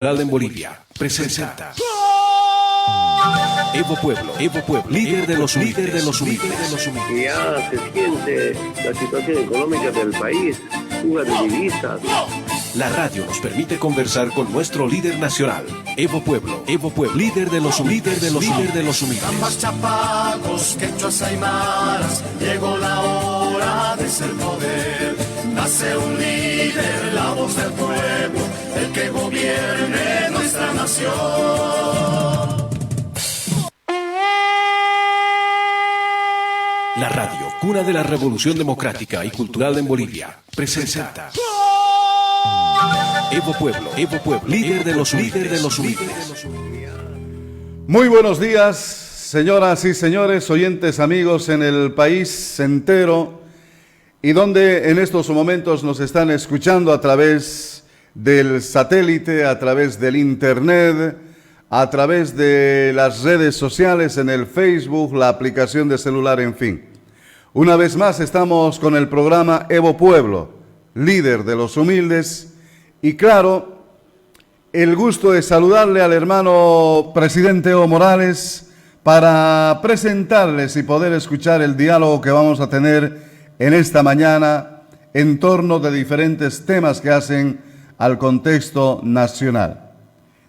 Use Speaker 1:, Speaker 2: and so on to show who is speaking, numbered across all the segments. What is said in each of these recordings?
Speaker 1: En Bolivia presenta Evo Pueblo, líder de los humildes.
Speaker 2: Y ya se siente la situación económica del país, fuga de divisas.
Speaker 1: La radio nos permite conversar con nuestro líder nacional, Evo Pueblo, líder de los humildes.
Speaker 3: Ambas chapagos, quechuas aymaras, llegó la hora de ser poder. Nace un líder, la voz del pueblo, el que gobierne nuestra nación.
Speaker 1: La radio, cuna de la revolución democrática y cultural en Bolivia, presenta Evo Pueblo, líder de los humildes.
Speaker 4: Muy buenos días, señoras y señores, oyentes, amigos en el país entero y donde en estos momentos nos están escuchando a través del satélite, a través del internet, a través de las redes sociales, en el Facebook, la aplicación de celular, en fin. Una vez más estamos con el programa Evo Pueblo, líder de los humildes, y claro, el gusto de saludarle al hermano presidente Evo Morales para presentarles y poder escuchar el diálogo que vamos a tener en esta mañana en torno de diferentes temas que hacen al contexto nacional.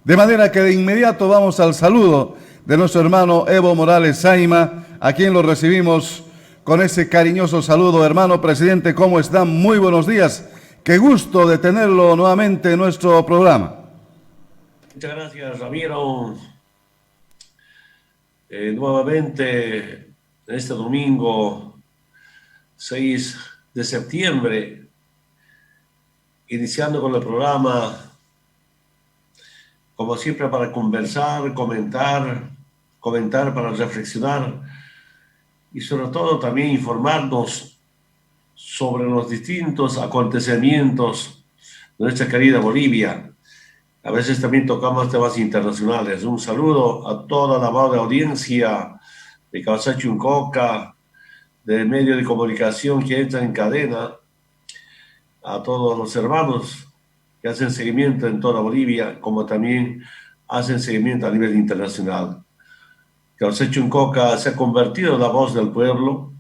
Speaker 4: De manera que de inmediato vamos al saludo de nuestro hermano Evo Morales Saima, a quien lo recibimos con ese cariñoso saludo. Hermano presidente, ¿cómo está? Muy buenos días. Qué gusto de tenerlo nuevamente en nuestro programa.
Speaker 5: Muchas gracias, Ramiro. Nuevamente, este domingo 6 de septiembre, iniciando con el programa, como siempre, para conversar, comentar para reflexionar y sobre todo también informarnos sobre los distintos acontecimientos de nuestra querida Bolivia. A veces también tocamos temas internacionales. Un saludo a toda la amable audiencia de Causachi Uncoca, de medios de comunicación que entran en cadena, a todos los hermanos que hacen seguimiento en toda Bolivia, como también hacen seguimiento a nivel internacional. Causachi Uncoca se ha convertido en la voz del pueblo.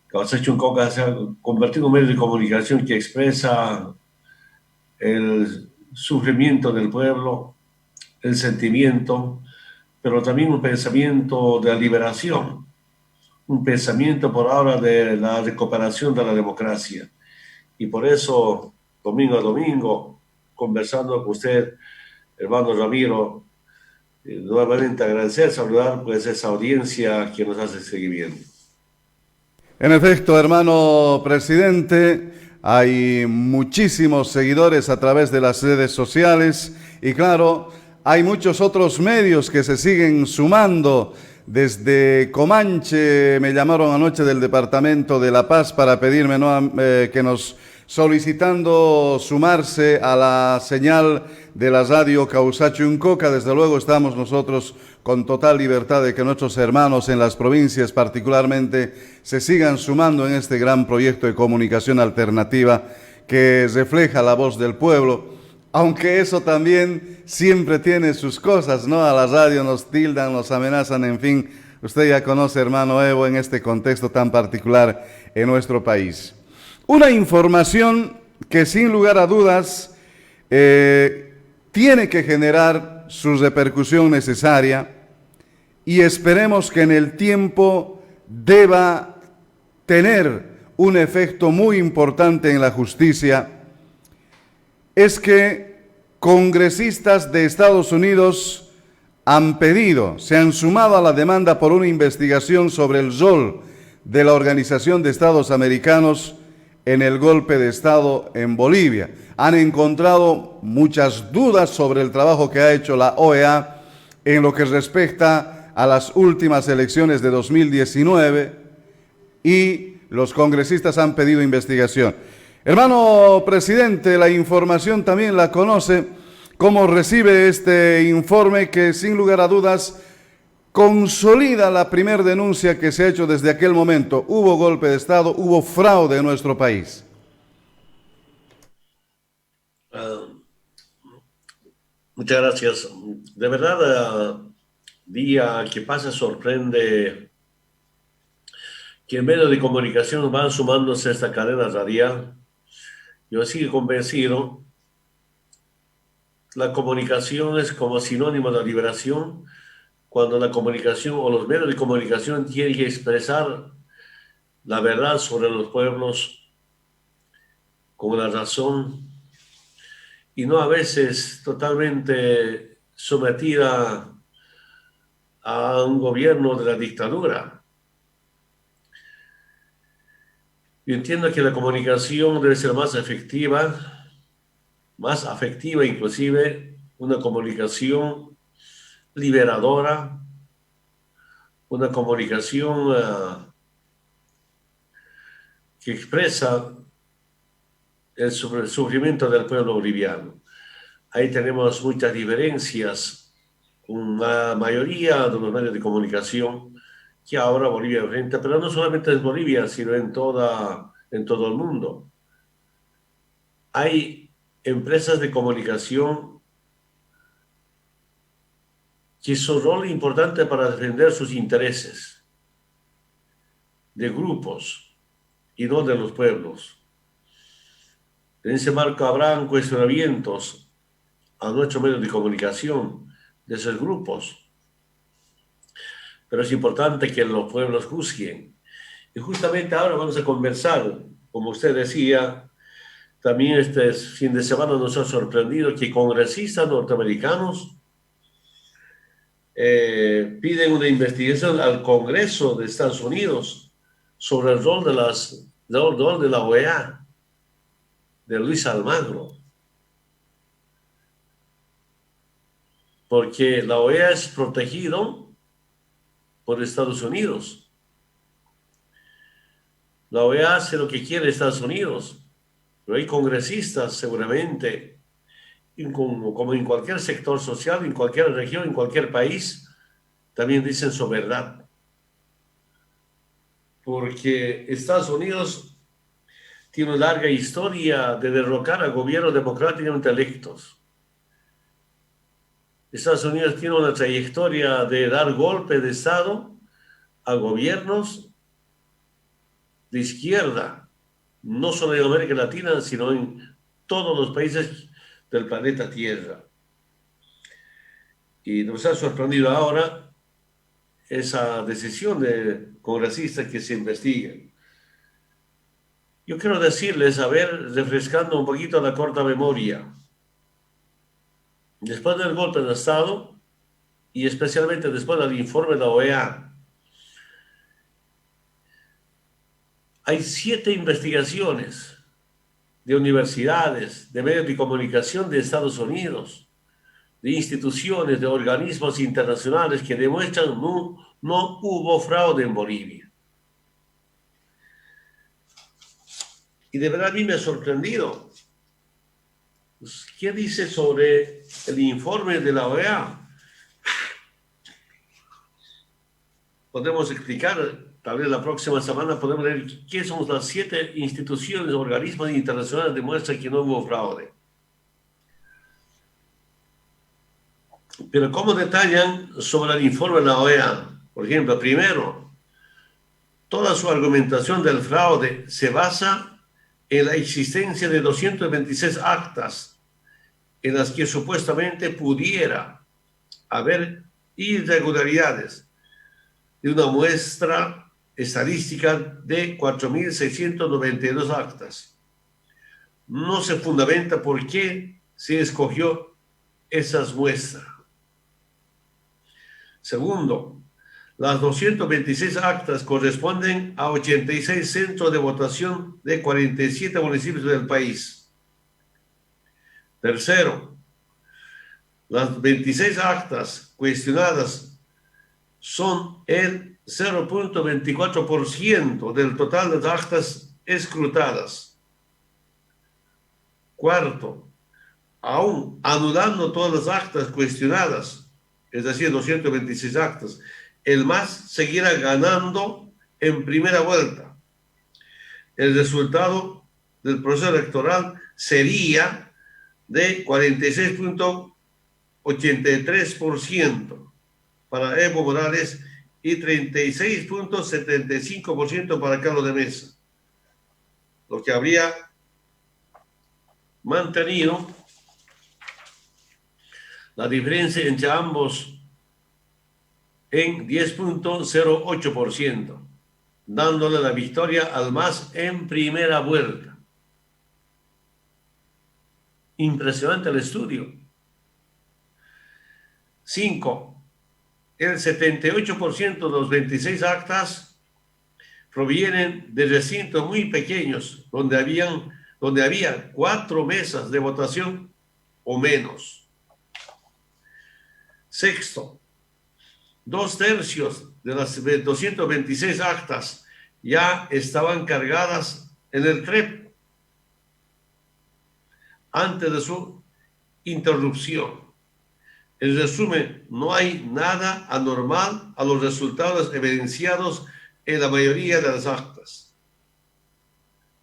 Speaker 5: Causachi Uncoca se ha convertido en un medio de comunicación que expresa el sufrimiento del pueblo, el sentimiento, pero también un pensamiento de liberación, un pensamiento por ahora de la recuperación de la democracia. Y por eso, domingo a domingo, conversando con usted, hermano Ramiro, nuevamente agradecer, saludar pues esa audiencia que nos hace seguimiento.
Speaker 4: En efecto, hermano presidente, hay muchísimos seguidores a través de las redes sociales y claro, hay muchos otros medios que se siguen sumando. Desde Comanche me llamaron anoche del Departamento de La Paz para pedirme solicitando sumarse a la señal de la radio Causachi Uncoca. Desde luego estamos nosotros con total libertad de que nuestros hermanos en las provincias particularmente se sigan sumando en este gran proyecto de comunicación alternativa que refleja la voz del pueblo, aunque eso también siempre tiene sus cosas, ¿no? A la radio nos tildan, nos amenazan, en fin, usted ya conoce, hermano Evo, en este contexto tan particular en nuestro país. Una información que sin lugar a dudas tiene que generar su repercusión necesaria y esperemos que en el tiempo deba tener un efecto muy importante en la justicia, es que congresistas de Estados Unidos se han sumado a la demanda por una investigación sobre el rol de la Organización de Estados Americanos en el golpe de Estado en Bolivia. Han encontrado muchas dudas sobre el trabajo que ha hecho la OEA en lo que respecta a las últimas elecciones de 2019 y los congresistas han pedido investigación. Hermano presidente, la información también la conoce. ¿Cómo recibe este informe que sin lugar a dudas consolida la primera denuncia que se ha hecho desde aquel momento? Hubo golpe de Estado, hubo fraude en nuestro país.
Speaker 5: Muchas gracias. De verdad, día que pasa sorprende que en medios de comunicación van sumándose a esta cadena radial. Yo sigo convencido, la comunicación es como sinónimo de liberación, cuando la comunicación o los medios de comunicación tienen que expresar la verdad sobre los pueblos con la razón y no a veces totalmente sometida a un gobierno de la dictadura. Yo entiendo que la comunicación debe ser más efectiva, más afectiva inclusive, una comunicación liberadora, una comunicación que expresa el sufrimiento del pueblo boliviano. Ahí tenemos muchas diferencias con la mayoría de los medios de comunicación que ahora Bolivia enfrenta, pero no solamente en Bolivia, sino en todo el mundo. Hay empresas de comunicación que su rol es importante para defender sus intereses de grupos y no de los pueblos. En ese marco habrán cuestionamientos a nuestros medios de comunicación de esos grupos. Pero es importante que los pueblos juzguen. Y justamente ahora vamos a conversar, como usted decía, también este fin de semana nos ha sorprendido que congresistas norteamericanos piden una investigación al Congreso de Estados Unidos sobre el rol de la OEA, de Luis Almagro. Porque la OEA es protegido por Estados Unidos. La OEA hace lo que quiere Estados Unidos, pero hay congresistas seguramente, como en cualquier sector social, en cualquier región, en cualquier país, también dicen su verdad. Porque Estados Unidos tiene una larga historia de derrocar a gobiernos democráticamente electos. Estados Unidos tiene una trayectoria de dar golpe de Estado a gobiernos de izquierda, no solo en América Latina, sino en todos los países del planeta Tierra. Y nos ha sorprendido ahora esa decisión de congresistas que se investiguen. Yo quiero decirles, a ver, refrescando un poquito la corta memoria, después del golpe de Estado y especialmente después del informe de la OEA, hay 7 investigaciones de universidades, de medios de comunicación de Estados Unidos, de instituciones, de organismos internacionales que demuestran que no hubo fraude en Bolivia. Y de verdad a mí me ha sorprendido. ¿Qué dice sobre el informe de la OEA? Podemos explicar, tal vez la próxima semana podemos ver qué son las 7 instituciones, organismos internacionales que demuestran que no hubo fraude. Pero ¿cómo detallan sobre el informe de la OEA? Por ejemplo, primero, toda su argumentación del fraude se basa en la existencia de 226 actas en las que supuestamente pudiera haber irregularidades de una muestra estadística de 4.692 actas. No se fundamenta por qué se escogió esas muestras. Segundo, las 226 actas corresponden a 86 centros de votación de 47 municipios del país. Tercero, las 26 actas cuestionadas son el 0.24% del total de actas escrutadas. Cuarto, aún anulando todas las actas cuestionadas, es decir, 226 actas, el MAS seguirá ganando en primera vuelta. El resultado del proceso electoral sería de 46.4% 83% para Evo Morales y 36.75% para Carlos de Mesa, lo que habría mantenido la diferencia entre ambos en 10.08%, dándole la victoria al MAS en primera vuelta. Impresionante el estudio. 5. El 78% de los 26 actas provienen de recintos muy pequeños, donde había 4 mesas de votación o menos. 6. 2/3 de las 226 actas ya estaban cargadas en el TREP antes de su interrupción. En resumen, no hay nada anormal a los resultados evidenciados en la mayoría de las actas.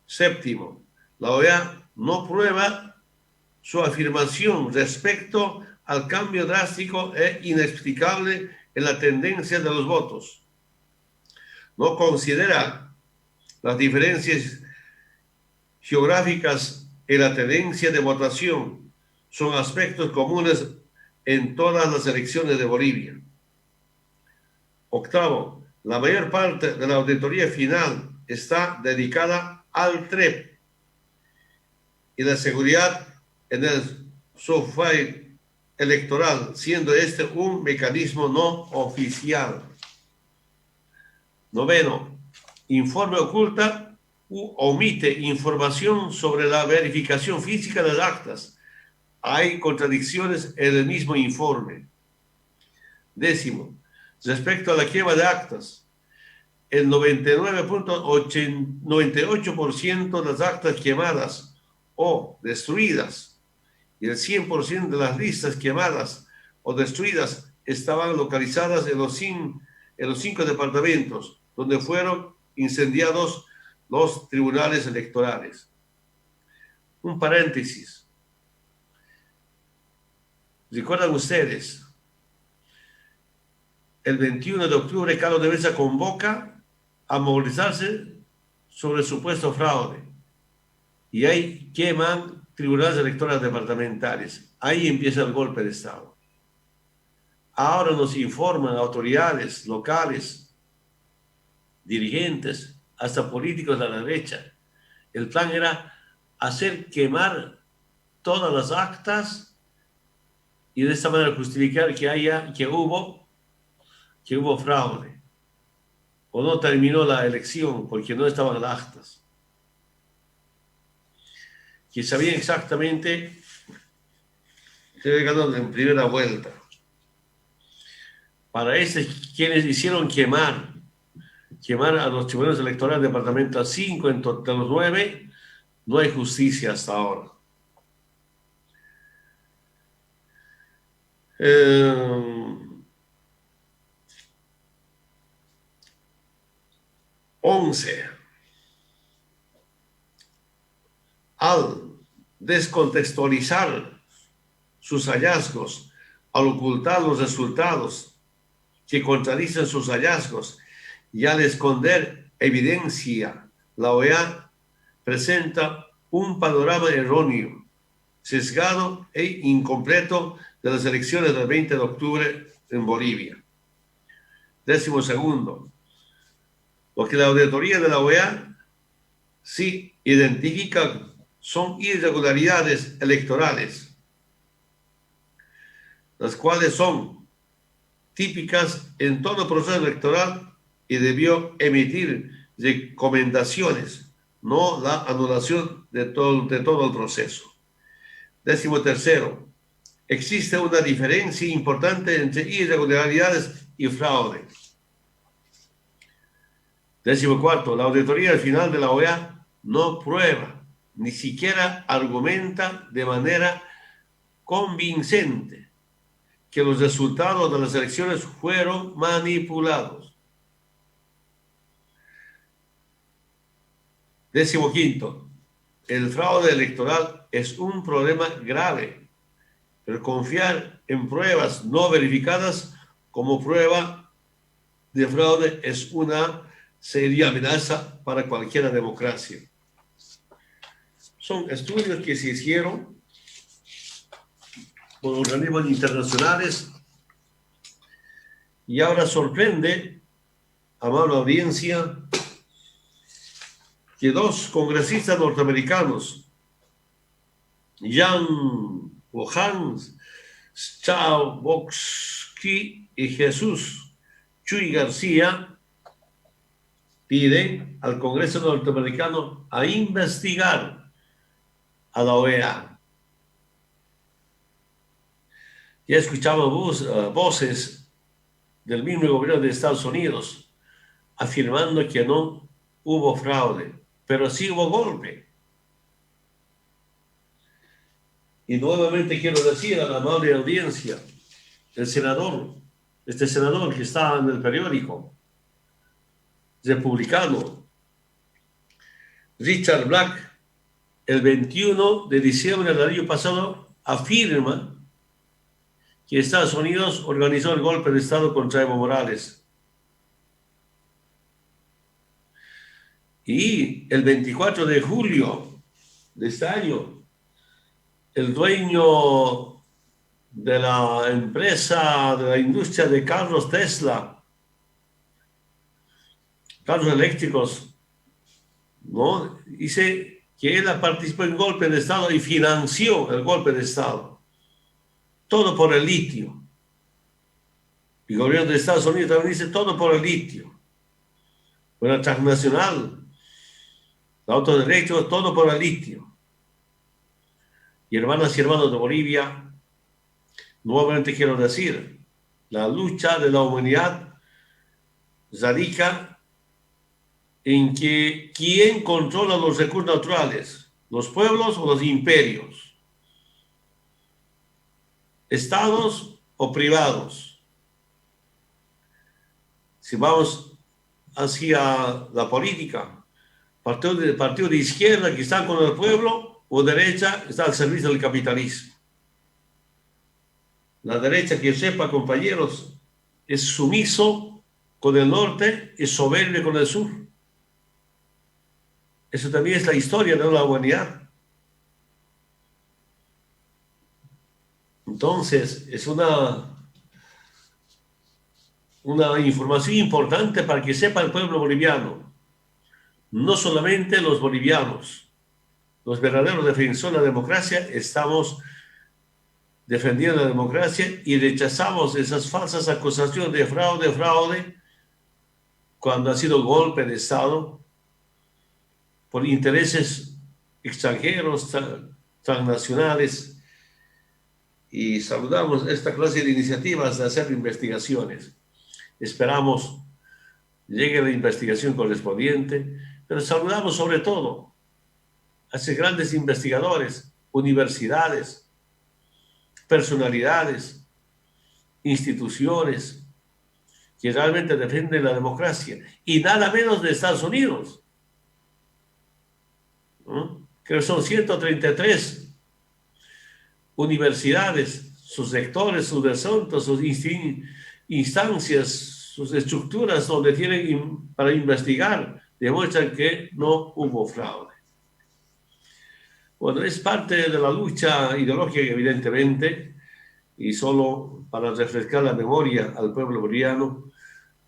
Speaker 5: 7. La OEA no prueba su afirmación respecto al cambio drástico e inexplicable en la tendencia de los votos. No considera las diferencias geográficas en la tendencia de votación. Son aspectos comunes en todas las elecciones de Bolivia. 8. La mayor parte de la auditoría final está dedicada al TREP y la seguridad en el software electoral, siendo este un mecanismo no oficial. 9. Informe oculta u omite información sobre la verificación física de las actas. Hay contradicciones en el mismo informe. 10. Respecto a la quema de actas, el 99.98% de las actas quemadas o destruidas y el 100% de las listas quemadas o destruidas estaban localizadas en los 5 departamentos donde fueron incendiados los tribunales electorales. Un paréntesis. ¿Recuerdan ustedes? El 21 de octubre, Carlos de Mesa convoca a movilizarse sobre el supuesto fraude. Y ahí queman tribunales electorales departamentales. Ahí empieza el golpe de Estado. Ahora nos informan autoridades locales, dirigentes, hasta políticos de la derecha. El plan era hacer quemar todas las actas y de esta manera justificar que hubo fraude o no terminó la elección porque no estaban las actas, que sabían exactamente que había ganado en primera vuelta. Para quienes hicieron quemar a los tribunales electorales del departamento 5 de los 9, no hay justicia hasta ahora. 11. Al descontextualizar sus hallazgos, al ocultar los resultados que contradicen sus hallazgos y al esconder evidencia, la OEA presenta un panorama erróneo, sesgado e incompleto de las elecciones del 20 de octubre en Bolivia. 12. Lo que la auditoría de la OEA sí identifica son irregularidades electorales, las cuales son típicas en todo proceso electoral y debió emitir recomendaciones, no la anulación de todo el proceso. 13. Existe una diferencia importante entre irregularidades y fraude. 14. La auditoría al final de la OEA no prueba, ni siquiera argumenta de manera convincente que los resultados de las elecciones fueron manipulados. 15. El fraude electoral es un problema grave pero confiar en pruebas no verificadas como prueba de fraude es una seria amenaza para cualquier democracia. Son estudios que se hicieron por organismos internacionales y ahora sorprende, amable audiencia, que dos congresistas norteamericanos, Jan o Hans Schabowski y Jesús Chuy García, piden al Congreso norteamericano a investigar a la OEA. Ya escuchamos voces del mismo gobierno de Estados Unidos afirmando que no hubo fraude, pero sí hubo golpe. Y nuevamente quiero decir a la amable audiencia, este senador que está en el periódico republicano, Richard Black, el 21 de diciembre del año pasado, afirma que Estados Unidos organizó el golpe de Estado contra Evo Morales. Y el 24 de julio de este año, el dueño de la empresa, de la industria de carros Tesla, carros eléctricos, ¿no?, dice que él participó en golpe de Estado y financió el golpe de Estado. Todo por el litio. El gobierno de Estados Unidos también dice todo por el litio. Una transnacional, la autos eléctricos, todo por el litio. Y hermanas y hermanos de Bolivia, nuevamente quiero decir, la lucha de la humanidad radica en que quién controla los recursos naturales, los pueblos o los imperios, estados o privados. Si vamos hacia la política, partido de izquierda que están con el pueblo, o derecha está al servicio del capitalismo. La derecha, que sepa, compañeros, es sumiso con el norte y soberbio con el sur. Eso también es la historia de la humanidad. Entonces, es una información importante para que sepa el pueblo boliviano. No solamente los bolivianos, los verdaderos defensores de la democracia, estamos defendiendo la democracia y rechazamos esas falsas acusaciones de fraude, cuando ha sido golpe de Estado por intereses extranjeros, transnacionales, y saludamos esta clase de iniciativas de hacer investigaciones. Esperamos llegue la investigación correspondiente, pero saludamos sobre todo a esos grandes investigadores, universidades, personalidades, instituciones que realmente defienden la democracia, y nada menos de Estados Unidos, ¿no? Que son 133 universidades, sus sectores, sus recintos, sus instancias, sus estructuras donde tienen para investigar, demuestran que no hubo fraude. Bueno, es parte de la lucha ideológica, evidentemente, y solo para refrescar la memoria al pueblo boliviano,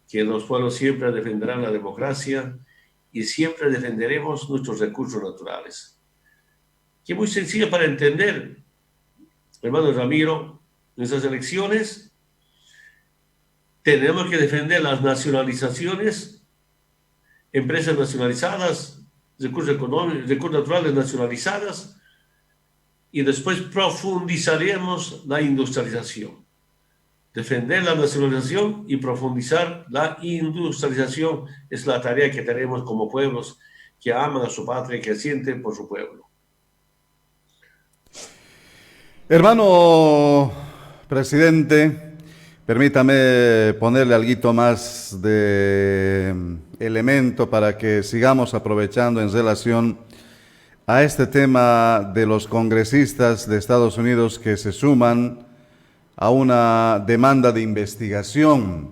Speaker 5: que los pueblos siempre defenderán la democracia y siempre defenderemos nuestros recursos naturales. Que es muy sencillo para entender, hermano Ramiro. Nuestras elecciones tenemos que defender las nacionalizaciones, empresas nacionalizadas, recursos económicos, recursos naturales nacionalizadas, y después profundizaremos la industrialización. Defender la nacionalización y profundizar la industrialización es la tarea que tenemos como pueblos que aman a su patria y que sienten por su pueblo.
Speaker 4: Hermano presidente, permítame ponerle algo más de elemento para que sigamos aprovechando en relación a este tema de los congresistas de Estados Unidos que se suman a una demanda de investigación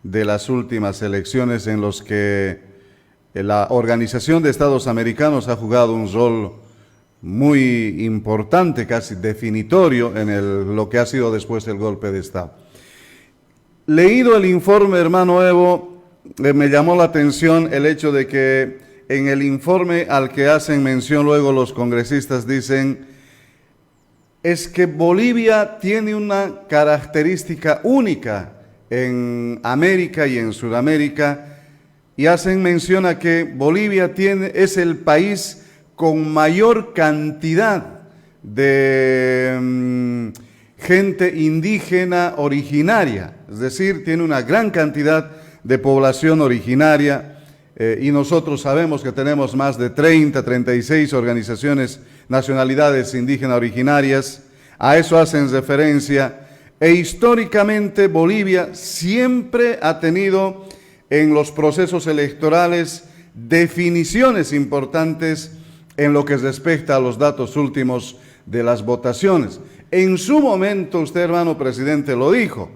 Speaker 4: de las últimas elecciones en los que la Organización de Estados Americanos ha jugado un rol muy importante, casi definitorio, en lo que ha sido después el golpe de Estado. Leído el informe, hermano Evo, me llamó la atención el hecho de que en el informe al que hacen mención luego los congresistas dicen es que Bolivia tiene una característica única en América y en Sudamérica, y hacen mención a que Bolivia es el país con mayor cantidad de gente indígena originaria, es decir, tiene una gran cantidad de población originaria, y nosotros sabemos que tenemos más de 36 organizaciones, nacionalidades indígenas originarias. A eso hacen referencia, e históricamente Bolivia siempre ha tenido en los procesos electorales definiciones importantes en lo que respecta a los datos últimos de las votaciones. En su momento, usted, hermano presidente, lo dijo,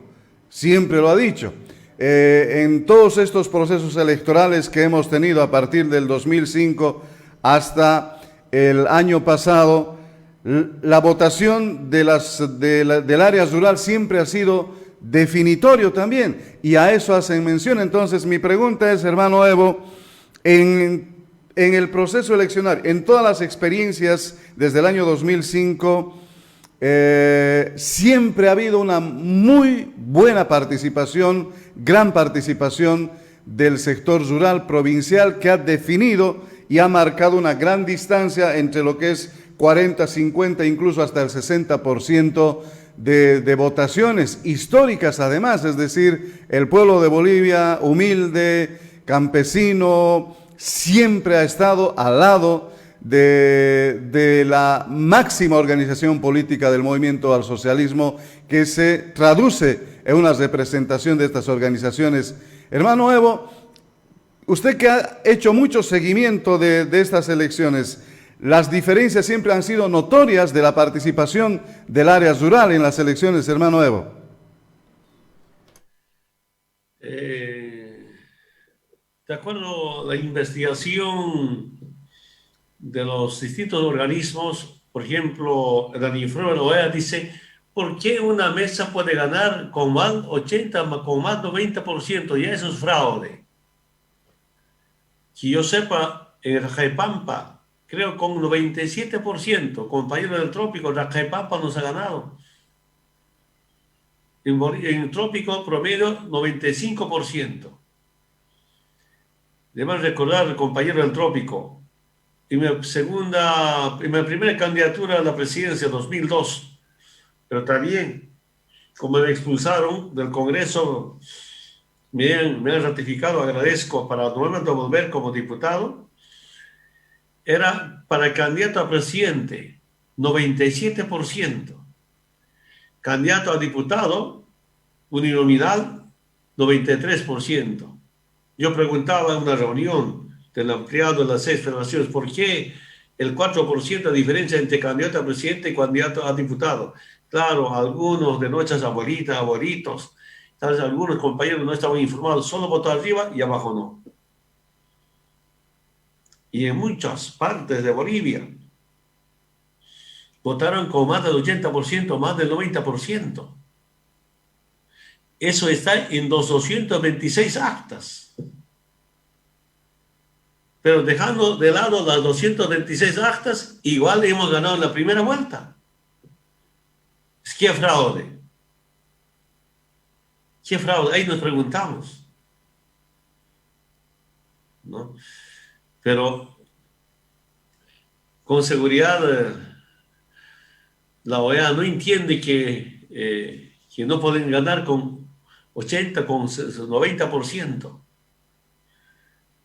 Speaker 4: siempre lo ha dicho. En todos estos procesos electorales que hemos tenido a partir del 2005 hasta el año pasado, la votación del área rural siempre ha sido definitorio también, y a eso hacen mención. Entonces, mi pregunta es, hermano Evo, en el proceso eleccionario, en todas las experiencias desde el año 2005, siempre ha habido una muy buena participación, gran participación del sector rural provincial, que ha definido y ha marcado una gran distancia entre lo que es 40, 50, incluso hasta el 60% de votaciones históricas además, es decir, el pueblo de Bolivia, humilde, campesino, siempre ha estado al lado de la máxima organización política del movimiento al socialismo, que se traduce en una representación de estas organizaciones. Hermano Evo, usted que ha hecho mucho seguimiento de estas elecciones, las diferencias siempre han sido notorias de la participación del área rural en las elecciones, hermano Evo.
Speaker 5: De acuerdo a la investigación de los distintos organismos, por ejemplo, el informe de la OEA dice, ¿por qué una mesa puede ganar con más 80, con más de 90%? Ya eso es fraude. Que yo sepa, en Rajapampa, creo con 97%, compañero del trópico, Rajapampa nos ha ganado. En el trópico promedio 95%. Debemos recordar, compañero del trópico, en mi primera candidatura a la presidencia, 2002, pero también, como me expulsaron del Congreso, me han ratificado, agradezco, para nuevamente volver como diputado, era para candidato a presidente, 97%. Candidato a diputado, uninominal, 93%. Yo preguntaba en una reunión del ampliado de las 6 federaciones, ¿por qué el 4% de diferencia entre candidato a presidente y candidato a diputado? Claro, algunos de nuestras abuelitas, abuelitos, tal vez algunos compañeros no estaban informados, solo votó arriba y abajo no. Y en muchas partes de Bolivia votaron con más del 80%, más del 90%. Eso está en los 226 actas. Pero dejando de lado las 226 actas, igual hemos ganado en la primera vuelta. Es que fraude. ¿Qué fraude? Ahí nos preguntamos, ¿no? Pero con seguridad la OEA no entiende que no pueden ganar con 80, con 90%.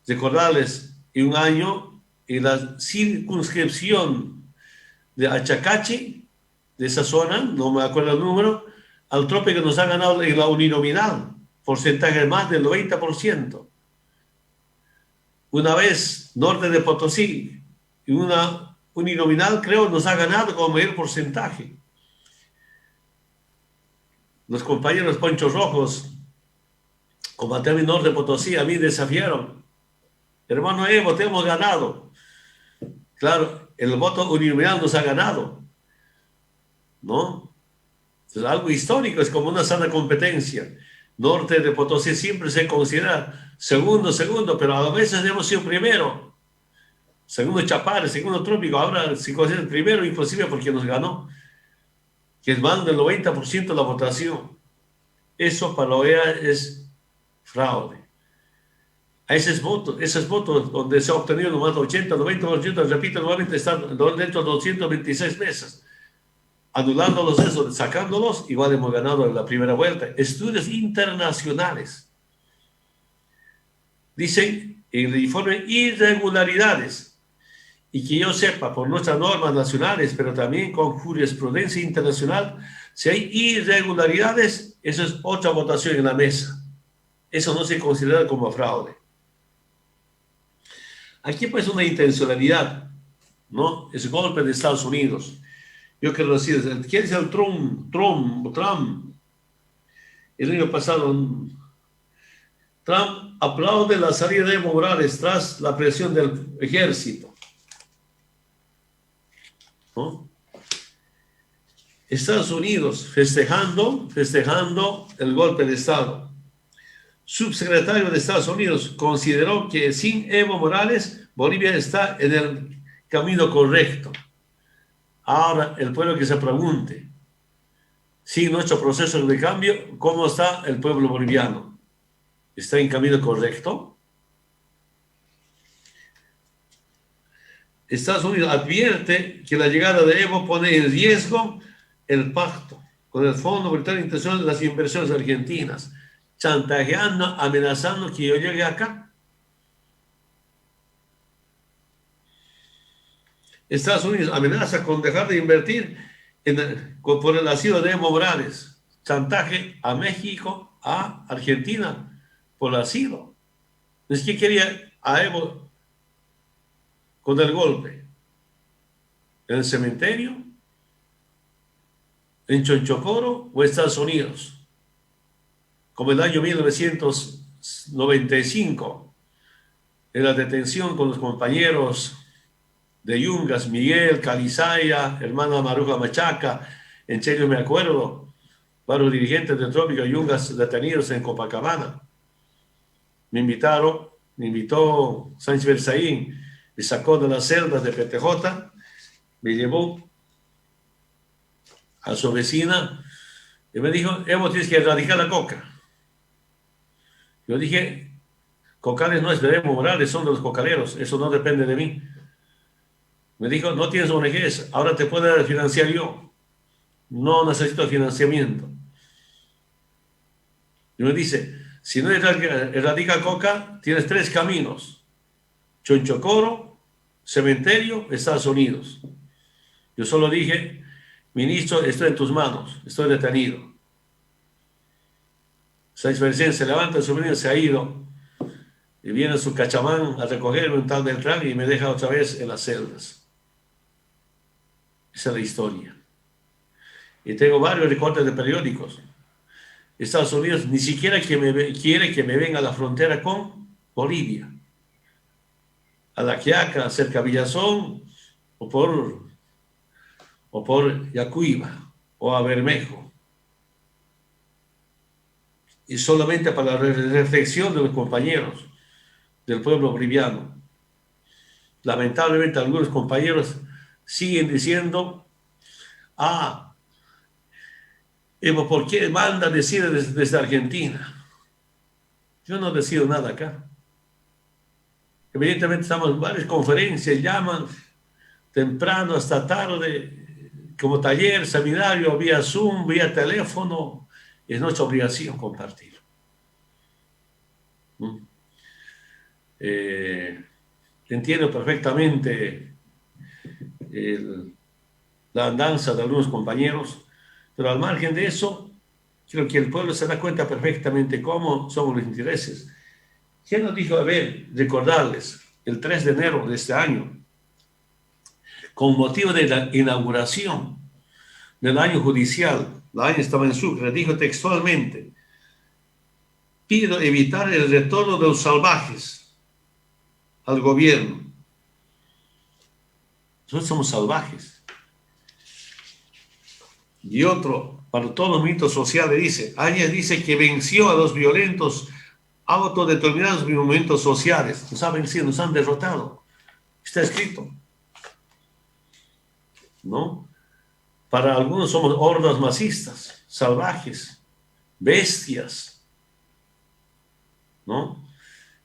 Speaker 5: Recordarles, en un año, en la circunscripción de Achacachi, de esa zona, no me acuerdo el número, al trópico nos ha ganado en la uninominal, porcentaje más del 90%. Una vez, norte de Potosí, en una uninominal, creo, nos ha ganado con mayor porcentaje. Los compañeros Ponchos Rojos, Combate Norte de Potosí, a mí desafiaron. Hermano Evo, te hemos ganado. Claro, el voto uninominal nos ha ganado, ¿no? Es algo histórico, es como una sana competencia. Norte de Potosí siempre se considera segundo, pero a veces hemos sido primero. Segundo Chapare, segundo Trópico, ahora se considera el primero, inclusive porque nos ganó, que es más del 90% de la votación. Eso para la OEA es fraude. A esos votos donde se ha obtenido nomás 80, 90%, repito, nuevamente están dentro de 226 mesas. Anulándolos eso, sacándolos, igual hemos ganado en la primera vuelta. Estudios internacionales dicen en el informe irregularidades, y que yo sepa por nuestras normas nacionales, pero también con jurisprudencia internacional, si hay irregularidades, eso es otra votación en la mesa. Eso no se considera como fraude. Aquí pues una intencionalidad, ¿no? Es golpe de Estados Unidos. Yo quiero decir, ¿quién es el Trump? El año pasado, Trump aplaude la salida de Evo Morales tras la presión del ejército, ¿no? Estados Unidos festejando el golpe de Estado. Subsecretario de Estados Unidos consideró que sin Evo Morales, Bolivia está en el camino correcto. Ahora el pueblo que se pregunte, sin nuestro proceso de cambio, ¿cómo está el pueblo boliviano? ¿Está en camino correcto? Estados Unidos advierte que la llegada de Evo pone en riesgo el pacto con el Fondo Monetario Internacional de las Inversiones Argentinas, chantajeando, amenazando que yo llegue acá. Estados Unidos amenaza con dejar de invertir por el asilo de Evo Morales. Chantaje a México, a Argentina, por el asilo. Es que quería a Evo con el golpe. ¿En el cementerio? ¿En Chonchocoro o Estados Unidos? Como el año 1995, en la detención con los compañeros de Yungas, Miguel, Calizaya, hermana Maruja Machaca, en serio me acuerdo, varios dirigentes de Trópico Yungas detenidos en Copacabana. Me invitó Sánchez Berzaín, me sacó de las celdas de PTJ, me llevó a su vecina y me dijo, Evo, tienes que erradicar la coca. Yo dije, Cocales no es de Evo Morales, son de los cocaleros, eso no depende de mí. Me dijo, no tienes ONGs, ahora te puedo financiar yo. No necesito financiamiento. Y me dice, si no erradica coca, tienes 3 caminos. Chonchocoro, cementerio, Estados Unidos. Yo solo dije, ministro, estoy en tus manos, estoy detenido. Sánchez Berzaín se levanta, su vecino se ha ido y viene su cachamán a recogerme un tal Beltrán y me deja otra vez en las celdas. Esa es la historia. Y tengo varios recortes de periódicos. Estados Unidos ni siquiera quiere que me venga a la frontera con Bolivia, a La Quiaca, cerca de Villazón, o por Yacuiba, o a Bermejo. Y solamente para la reflexión de los compañeros del pueblo boliviano. Lamentablemente algunos compañeros siguen diciendo, Evo, ¿por qué manda decir desde Argentina? Yo no decido nada acá. Evidentemente estamos en varias conferencias, llaman temprano hasta tarde, como taller, seminario, vía Zoom, vía teléfono. Es nuestra obligación compartir. Entiendo perfectamente la andanza de algunos compañeros, pero al margen de eso, creo que el pueblo se da cuenta perfectamente cómo son los intereses. ¿Quién nos dijo, recordarles, el 3 de enero de este año, con motivo de la inauguración del año judicial, la año estaba en Sucre, dijo textualmente: pido evitar el retorno de los salvajes al gobierno. Nosotros somos salvajes. Y otro, para todos los movimientos sociales, dice, Áñez dice que venció a los violentos autodeterminados movimientos sociales. Nos ha vencido, nos han derrotado. Está escrito, ¿no? Para algunos somos hordas masistas, salvajes, bestias, ¿no?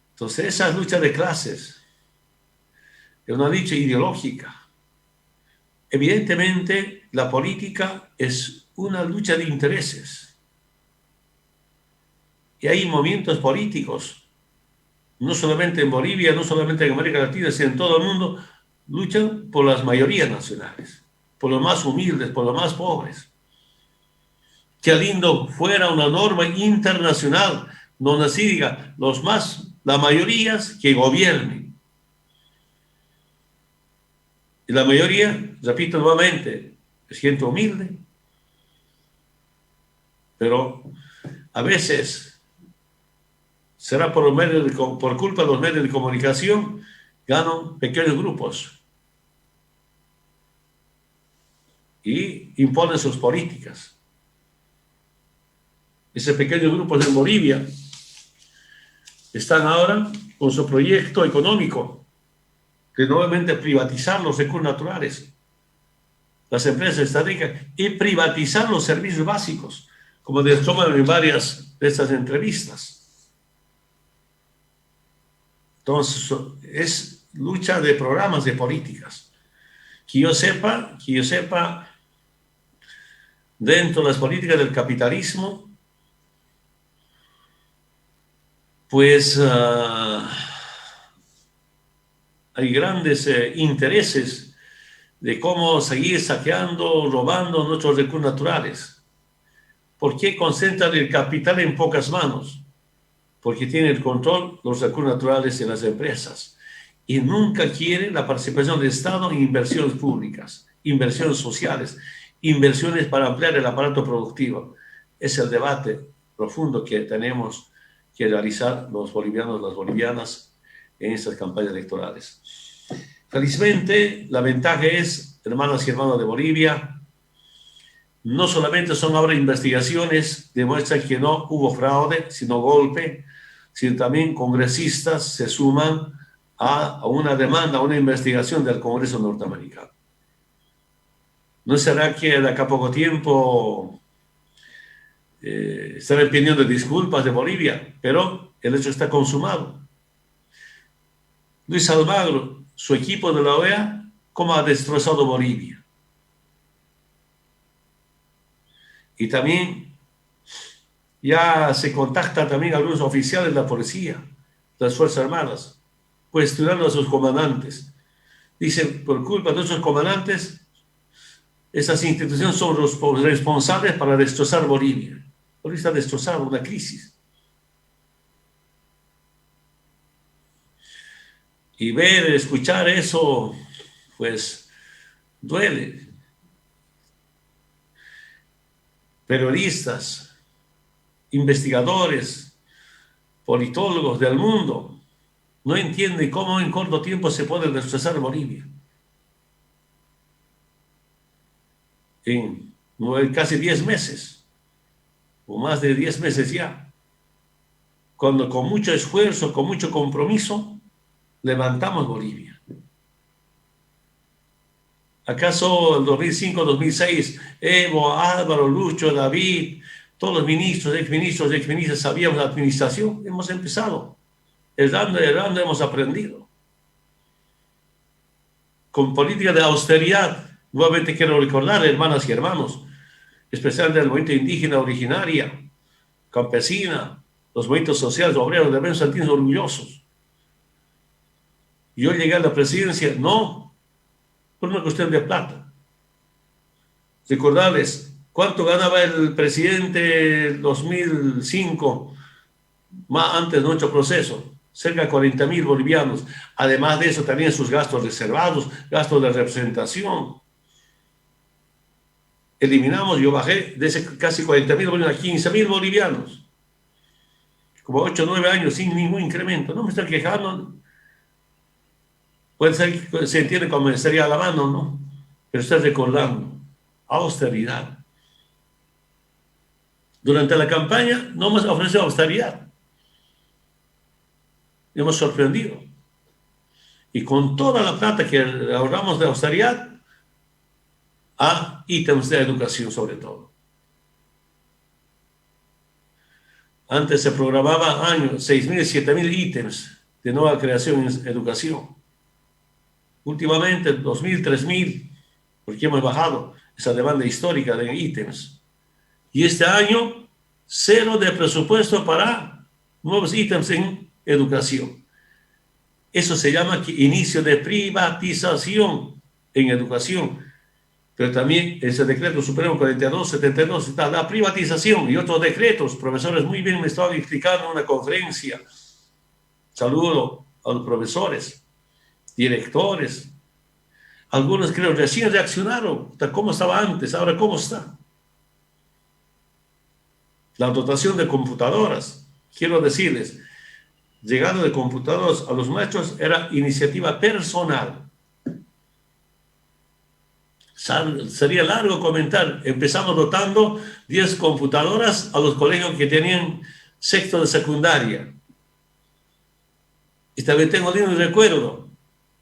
Speaker 5: Entonces esa es lucha de clases, es una lucha ideológica. Evidentemente la política es una lucha de intereses. Y hay movimientos políticos, no solamente en Bolivia, no solamente en América Latina, sino en todo el mundo, luchan por las mayorías nacionales, por los más humildes, por los más pobres. Qué lindo fuera una norma internacional donde así diga, las mayorías que gobiernen. Y la mayoría, repito nuevamente, es gente humilde, pero a veces será por culpa de los medios de comunicación, ganan pequeños grupos y imponen sus políticas. Esos pequeños grupos en Bolivia están ahora con su proyecto económico de nuevamente privatizar los recursos naturales, las empresas estratégicas, y privatizar los servicios básicos, como toman en varias de estas entrevistas. Entonces, es lucha de programas de políticas. Que yo sepa, dentro de las políticas del capitalismo, pues hay grandes intereses de cómo seguir saqueando, robando nuestros recursos naturales. ¿Por qué concentran el capital en pocas manos? Porque tienen el control los recursos naturales de las empresas y nunca quieren la participación del Estado en inversiones públicas, inversiones sociales, inversiones para ampliar el aparato productivo. Es el debate profundo que tenemos que realizar los bolivianos, las bolivianas en estas campañas electorales. Felizmente, la ventaja es, hermanas y hermanos de Bolivia, no solamente son ahora investigaciones, demuestran que no hubo fraude, sino golpe, sino también congresistas se suman a una demanda, a una investigación del Congreso norteamericano. ¿No será que de acá a poco tiempo estarán pidiendo disculpas de Bolivia? Pero el hecho está consumado. Luis Almagro, su equipo de la OEA, cómo ha destrozado Bolivia. Y también ya se contacta también a algunos oficiales de la policía, de las Fuerzas Armadas, cuestionando a sus comandantes. Dicen, por culpa de esos comandantes, esas instituciones son los responsables para destrozar Bolivia. Bolivia está destrozada, una crisis. Y ver, escuchar eso, pues duele. Periodistas, investigadores, politólogos del mundo no entienden cómo en corto tiempo se puede destrozar Bolivia. En casi 10 meses, o más de 10 meses ya, cuando con mucho esfuerzo, con mucho compromiso, levantamos Bolivia. ¿Acaso en 2005, 2006, Evo, Álvaro, Lucho, David, todos los ministros, exministros, sabíamos la administración? Hemos empezado. Errando hemos aprendido. Con política de austeridad, nuevamente quiero recordar, hermanas y hermanos, especialmente el movimiento indígena originaria, campesina, los movimientos sociales, obreros, debemos sentirnos orgullosos. Yo llegué a la presidencia, no, por una cuestión de plata. Recordarles cuánto ganaba el presidente en 2005, más antes de nuestro proceso, cerca de 40.000 bolivianos. Además de eso, también sus gastos reservados, gastos de representación. Eliminamos, yo bajé de ese casi 40.000 bolivianos a 15.000 bolivianos. Como 8 o 9 años sin ningún incremento. No me estoy quejando. Puede ser que se entiende como me estaría alabando, ¿no? Pero estoy recordando. Austeridad. Durante la campaña no hemos ofrecido austeridad. Hemos sorprendido. Y con toda la plata que ahorramos de austeridad, a ítems de educación sobre todo. Antes se programaba años, 6.000, 7.000 ítems de nueva creación en educación. Últimamente 2.000, 3.000, porque hemos bajado esa demanda histórica de ítems. Y este año, 0 de presupuesto para nuevos ítems en educación. Eso se llama inicio de privatización en educación. Pero también ese decreto supremo 4272 está la privatización y otros decretos. Profesores muy bien me estaban explicando en una conferencia. Saludo a los profesores, directores. Algunos creo recién reaccionaron. ¿Cómo estaba antes? Ahora, ¿cómo está? La dotación de computadoras. Quiero decirles, llegada de computadoras a los maestros era iniciativa personal. Sería largo comentar. Empezamos dotando 10 computadoras a los colegios que tenían sexto de secundaria. Y también tengo lindo recuerdo,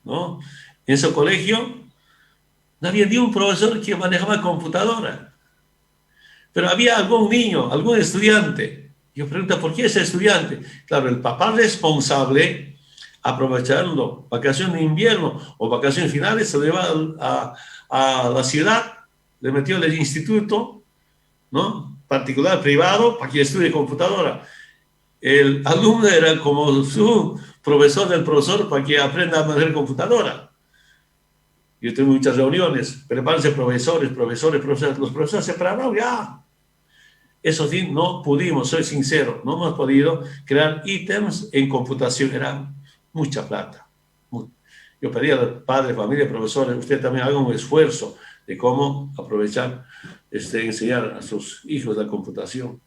Speaker 5: ¿no? En ese colegio no había ni un profesor que manejaba computadora. Pero había algún niño, algún estudiante. Yo pregunto, ¿por qué ese estudiante? Claro, el papá responsable, aprovechando vacaciones de invierno o vacaciones finales, se lo lleva a la ciudad, le metió en el instituto, ¿no? Particular, privado, para que estudie computadora. El alumno era como su profesor del profesor para que aprenda a manejar computadora. Yo tengo muchas reuniones, prepárense profesores. Los profesores se prepararon ya. Eso sí, no pudimos, soy sincero, no hemos podido crear ítems en computación, era mucha plata. Yo pedí a los padres, familia, profesores, usted también haga un esfuerzo de cómo aprovechar, enseñar a sus hijos la computación.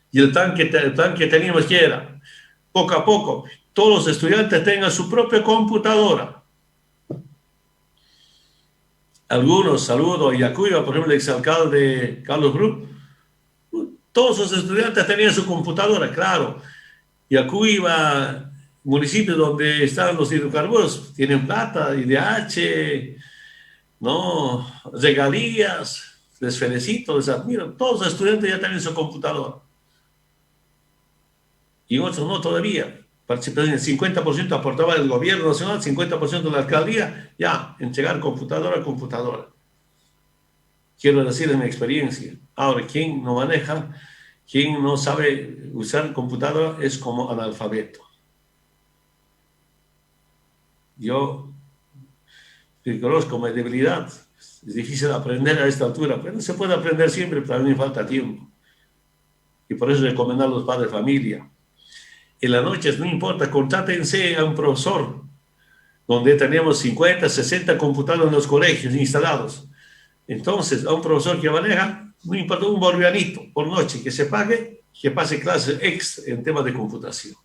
Speaker 5: Y el plan que teníamos que era, poco a poco, todos los estudiantes tengan su propia computadora. Algunos, saludo a Yacuiba, por ejemplo, el exalcalde Carlos Group, todos los estudiantes tenían su computadora, claro. Yacuiba, municipio donde están los hidrocarburos, tienen plata, IDH, ¿no? Regalías, les felicito, les admiro. Todos los estudiantes ya tienen su computadora. Y otros no todavía. Participación, el 50% aportaba el gobierno nacional, 50% de la alcaldía, ya, entregar computadora a computadora. Quiero decir en mi experiencia. Ahora, quien no maneja, quien no sabe usar computadora es como analfabeto. Yo reconozco mi debilidad. Es difícil aprender a esta altura, pero no se puede aprender siempre, pero a mí me falta tiempo. Y por eso recomendar a los padres de familia. En las noches, no importa, contrátense a un profesor, donde tenemos 50, 60 computadores en los colegios instalados. Entonces, a un profesor que maneja, no importa, un bolivianito por noche que se pague, que pase clases extra en temas de computación.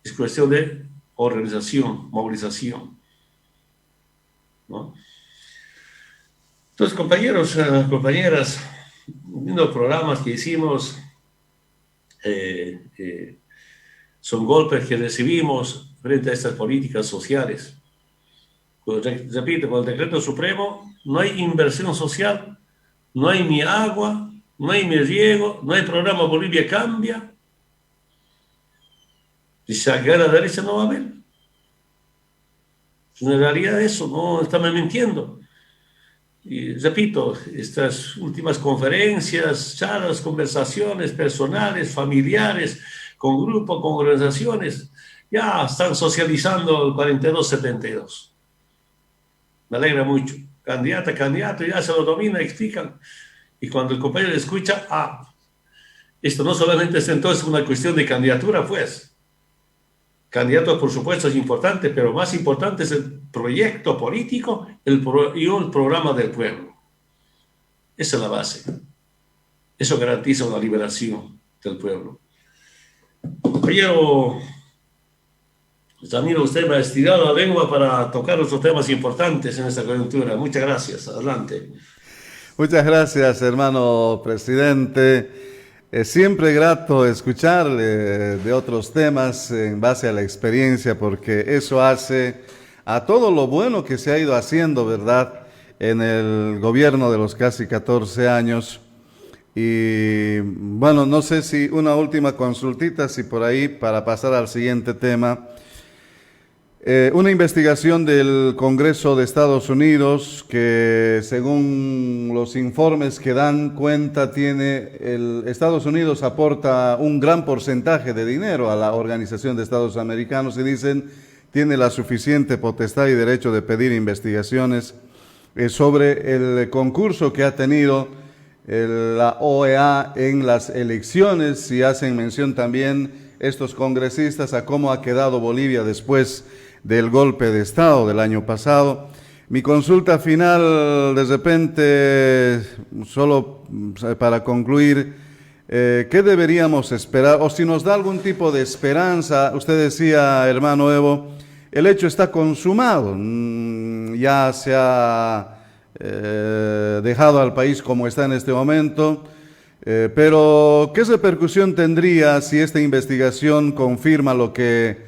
Speaker 5: Es cuestión de organización, movilización, ¿no? Entonces, compañeros, compañeras, los programas que hicimos son golpes que recibimos frente a estas políticas sociales. Pues, repito, con el decreto supremo no hay inversión social, no hay ni agua, no hay ni riego, no hay programa Bolivia Cambia. Si se agarra a la derecha no va a haber. En realidad eso, no estamos mintiendo. Y repito, estas últimas conferencias, charlas, conversaciones personales, familiares, con grupos, con organizaciones, ya están socializando el 4272. Me alegra mucho. Candidato, ya se lo domina, explican. Y cuando el compañero escucha, esto no solamente es entonces una cuestión de candidatura, pues. Candidatos, por supuesto, es importante, pero más importante es el proyecto político y el programa del pueblo. Esa es la base. Eso garantiza una liberación del pueblo. Pero, Danilo, usted me ha estirado la lengua para tocar otros temas importantes en esta coyuntura. Muchas gracias. Adelante.
Speaker 4: Muchas gracias, hermano presidente. Es siempre grato escucharle de otros temas en base a la experiencia, porque eso hace a todo lo bueno que se ha ido haciendo, ¿verdad?, en el gobierno de los casi 14 años. Y bueno, no sé si una última consultita, si por ahí, para pasar al siguiente tema. Una investigación del Congreso de Estados Unidos que, según los informes que dan cuenta, Estados Unidos aporta un gran porcentaje de dinero a la Organización de Estados Americanos y dicen tiene la suficiente potestad y derecho de pedir investigaciones sobre el concurso que ha tenido la OEA en las elecciones, y hacen mención también estos congresistas a cómo ha quedado Bolivia después del golpe de Estado del año pasado. Mi consulta final, de repente, solo para concluir, ¿qué deberíamos esperar? O si nos da algún tipo de esperanza. Usted decía, hermano Evo, el hecho está consumado, ya se ha dejado al país como está en este momento, pero ¿qué repercusión tendría si esta investigación confirma lo que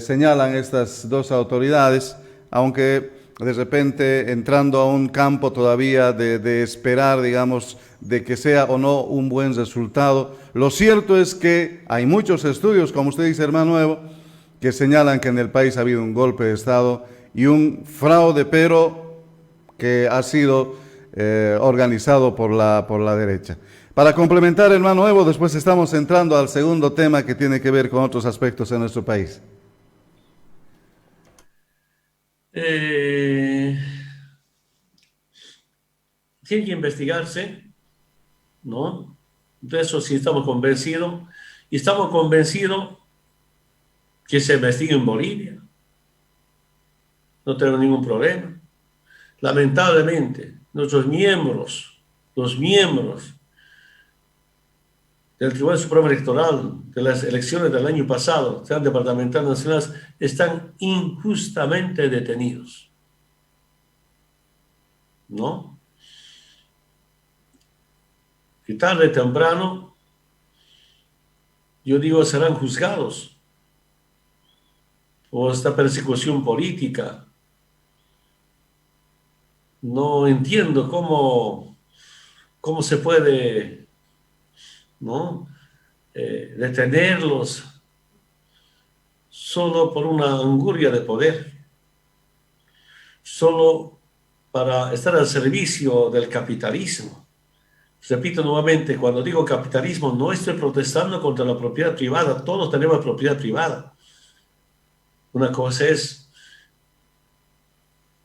Speaker 4: señalan estas dos autoridades, aunque de repente entrando a un campo todavía de esperar, digamos, de que sea o no un buen resultado? Lo cierto es que hay muchos estudios, como usted dice, hermano Evo, que señalan que en el país ha habido un golpe de Estado y un fraude, pero que ha sido organizado por la derecha. Para complementar, hermano Evo, después estamos entrando al segundo tema que tiene que ver con otros aspectos en nuestro país.
Speaker 5: Tiene que investigarse, ¿no? De eso sí estamos convencidos. Y estamos convencidos que se investigue en Bolivia. No tengo ningún problema. Lamentablemente, los miembros del Tribunal Supremo Electoral de las elecciones del año pasado, sean departamentales nacionales, están injustamente detenidos, ¿no? Y tarde o temprano, yo digo, serán juzgados por esta persecución política. No entiendo cómo se puede, ¿no?, detenerlos solo por una anguria de poder, solo para estar al servicio del capitalismo. Repito nuevamente, cuando digo capitalismo, no estoy protestando contra la propiedad privada. Todos tenemos propiedad privada. Una cosa es,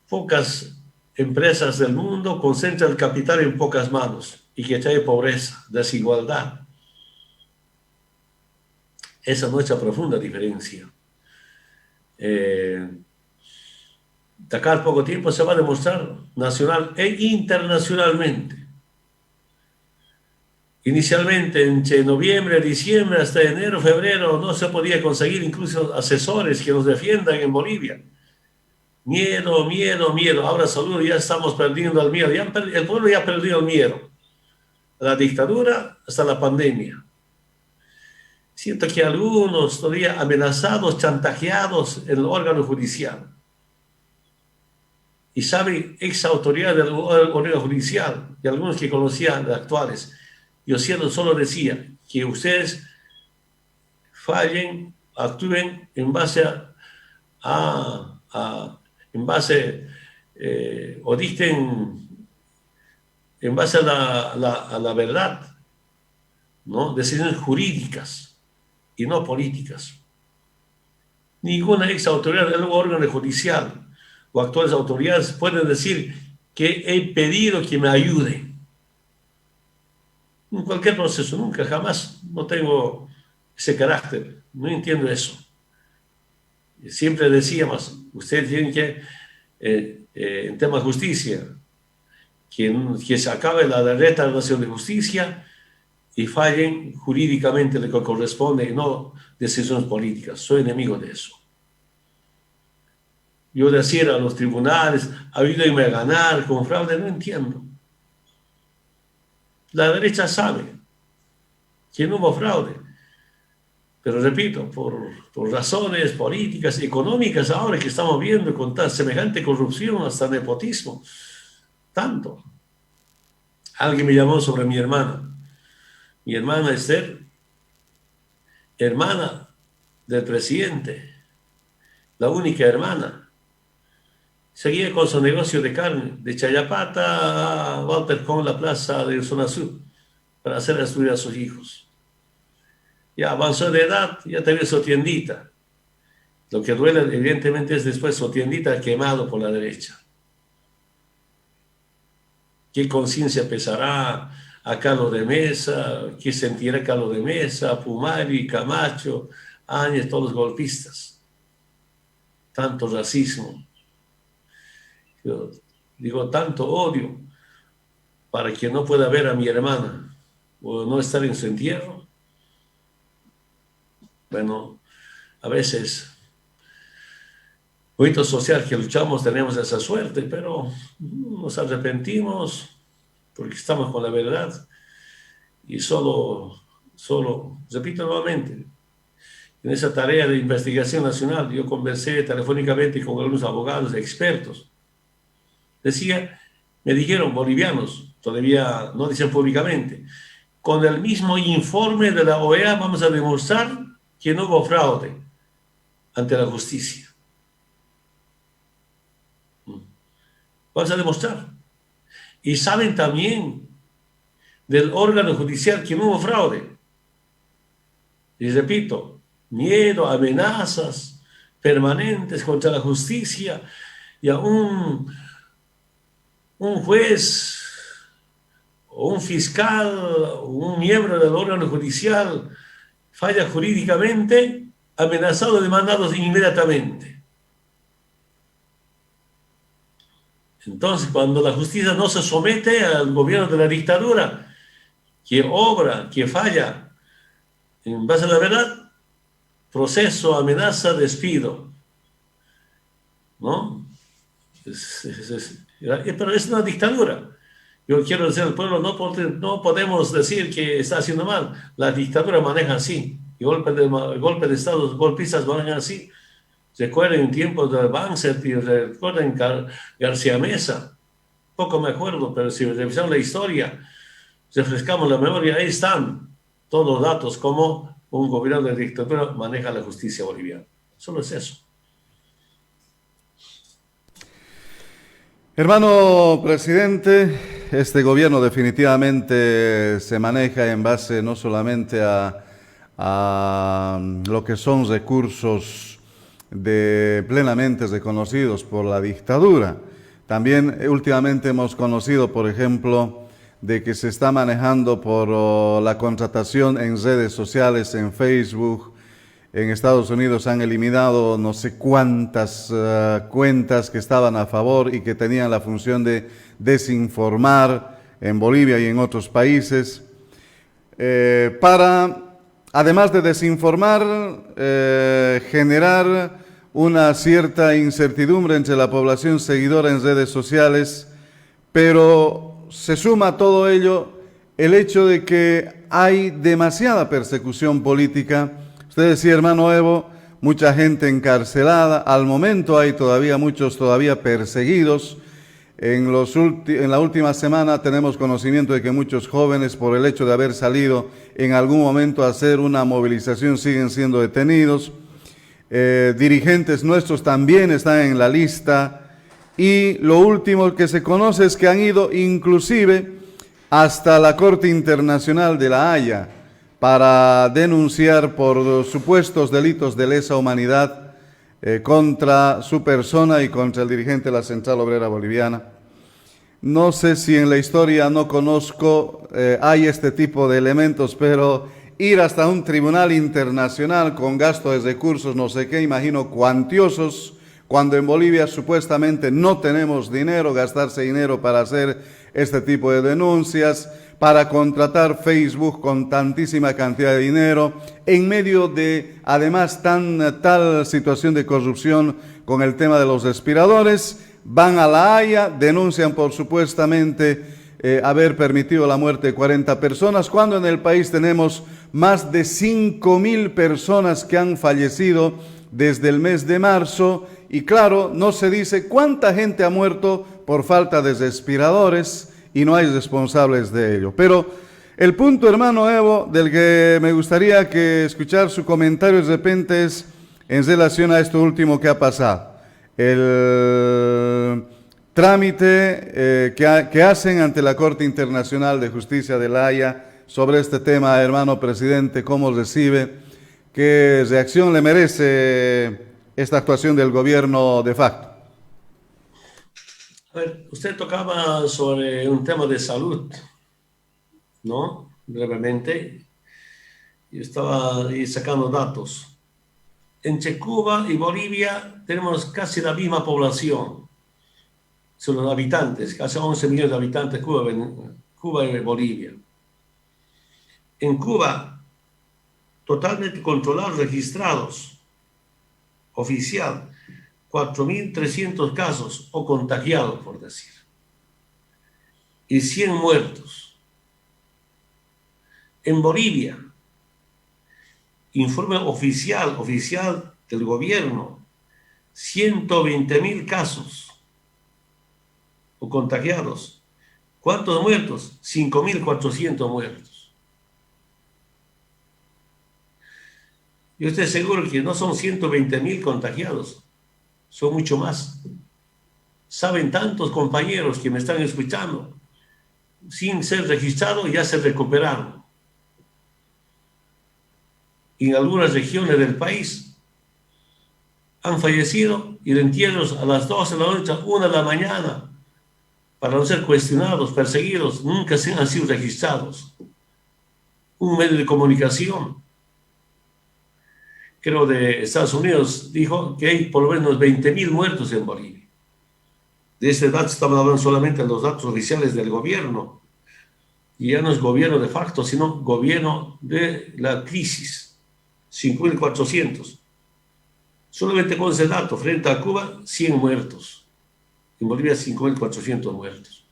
Speaker 5: pocas empresas del mundo concentran el capital en pocas manos y que trae pobreza, desigualdad. Esa es nuestra profunda diferencia. De acá a poco tiempo se va a demostrar nacional e internacionalmente. Inicialmente, entre noviembre, diciembre, hasta enero, febrero, no se podía conseguir incluso asesores que nos defiendan en Bolivia. Miedo, miedo, miedo. Ahora saludo, ya estamos perdiendo el miedo. El pueblo ya ha perdido el miedo. La dictadura hasta la pandemia. Siento que algunos todavía amenazados, chantajeados en el órgano judicial. Y saben, ex autoridades del órgano judicial, y algunos que conocían de actuales, yo solo decía que ustedes fallen, actúen en base o dicten en base a la verdad, ¿no? Decisiones jurídicas y no políticas. Ninguna ex autoridad del órgano judicial o actuales autoridades pueden decir que he pedido que me ayuden en cualquier proceso. Nunca, jamás. No tengo ese carácter. No entiendo eso. Siempre decíamos, usted tiene que, en tema de justicia, que se acabe la retardación de justicia y fallen jurídicamente lo que corresponde y no decisiones políticas. Soy enemigo de eso. Yo decir a los tribunales, ayúdenme a ganar con fraude, no entiendo. La derecha sabe que no hubo fraude. Pero repito, por razones políticas, económicas, ahora que estamos viendo con tal semejante corrupción, hasta nepotismo, tanto. Alguien me llamó sobre mi hermana. Mi hermana Esther, hermana del presidente, la única hermana. Seguía con su negocio de carne, de Chayapata a Walter con la plaza de Zona Sur, para hacer estudiar a sus hijos. Ya avanzó de edad, ya tenía su tiendita. Lo que duele, evidentemente, es después su tiendita quemado por la derecha. ¿Qué conciencia pesará a Carlos de Mesa? ¿Qué sentirá Carlos de Mesa, Pumari, Camacho, Áñez, todos los golpistas? Tanto racismo. Yo digo, tanto odio para que no pueda ver a mi hermana o no estar en su entierro. Bueno, a veces, movimiento social que luchamos, tenemos esa suerte, pero nos arrepentimos porque estamos con la verdad y solo, repito nuevamente, en esa tarea de investigación nacional, yo conversé telefónicamente con algunos abogados expertos. Me dijeron bolivianos, todavía no dicen públicamente, con el mismo informe de la OEA vamos a demostrar que no hubo fraude ante la justicia. Vamos a demostrar. Y saben también del órgano judicial que no hubo fraude. Y repito, miedo, amenazas permanentes contra la justicia y a un juez o un fiscal o un miembro del órgano judicial falla jurídicamente, amenazado, demandados inmediatamente. Entonces, cuando la justicia no se somete al gobierno de la dictadura, que obra, que falla, en base a la verdad, proceso, amenaza, despido. ¿No? Pero es una dictadura. Yo quiero decir al pueblo, no podemos decir que está haciendo mal. La dictadura maneja así. Y golpe de Estado, golpistas manejan así. Recuerden en tiempos de Banzer y recuerden García Mesa. Poco me acuerdo, pero si revisamos la historia, refrescamos la memoria, ahí están todos los datos, como un gobierno de dictadura maneja la justicia boliviana. Solo es eso.
Speaker 4: Hermano presidente, este gobierno definitivamente se maneja en base no solamente a lo que son recursos plenamente reconocidos por la dictadura. También últimamente hemos conocido, por ejemplo, de que se está manejando por la contratación en redes sociales, en Facebook. En Estados Unidos han eliminado no sé cuántas cuentas que estaban a favor y que tenían la función de desinformar en Bolivia y en otros países. Para, además de desinformar, generar una cierta incertidumbre entre la población seguidora en redes sociales, pero se suma a todo ello el hecho de que hay demasiada persecución política. Usted decía, hermano Evo, mucha gente encarcelada. Al momento hay todavía muchos perseguidos. En la última semana tenemos conocimiento de que muchos jóvenes, por el hecho de haber salido en algún momento a hacer una movilización, siguen siendo detenidos. Dirigentes nuestros también están en la lista. Y lo último que se conoce es que han ido inclusive hasta la Corte Internacional de La Haya para denunciar por supuestos delitos de lesa humanidad contra su persona y contra el dirigente de la Central Obrera Boliviana. No sé si en la historia, no conozco, hay este tipo de elementos, pero ir hasta un tribunal internacional con gasto de recursos, no sé qué, imagino, cuantiosos, cuando en Bolivia supuestamente no tenemos dinero, gastarse dinero para hacer este tipo de denuncias, para contratar Facebook con tantísima cantidad de dinero, en medio de, además, tal situación de corrupción con el tema de los respiradores, van a La Haya, denuncian por supuestamente haber permitido la muerte de 40 personas, cuando en el país tenemos más de 5.000 personas que han fallecido desde el mes de marzo, y claro, no se dice cuánta gente ha muerto por falta de respiradores y no hay responsables de ello. Pero el punto, hermano Evo, del que me gustaría que escuchar su comentario de repente es en relación a esto último que ha pasado. El trámite que hacen ante la Corte Internacional de Justicia de La Haya sobre este tema, hermano presidente, ¿cómo recibe? ¿Qué reacción le merece esta actuación del gobierno de facto?
Speaker 5: A ver, usted tocaba sobre un tema de salud, ¿no? Brevemente. Yo estaba ahí sacando datos. Entre Cuba y Bolivia tenemos casi la misma población. Son los habitantes, casi 11 millones de habitantes, Cuba y Bolivia. En Cuba, totalmente controlados, registrados, oficial, 4.300 casos o contagiados, por decir, y 100 muertos. En Bolivia, informe oficial del gobierno, 120.000 casos o contagiados. ¿Cuántos muertos? 5.400 muertos. Yo estoy seguro que no son 120.000 contagiados, son mucho más. Saben tantos compañeros que me están escuchando, sin ser registrados ya se recuperaron. En algunas regiones del país han fallecido y de entierros a las 12 de la noche, 1 de la mañana, para no ser cuestionados, perseguidos, nunca han sido registrados. Un medio de comunicación, creo de Estados Unidos, dijo que hay por lo menos 20.000 muertos en Bolivia. De ese dato estamos hablando solamente de los datos oficiales del gobierno. Y ya no es gobierno de facto, sino gobierno de la crisis. 5.400. Solamente con ese dato, frente a Cuba, 100 muertos. En Bolivia, 5.400 muertos.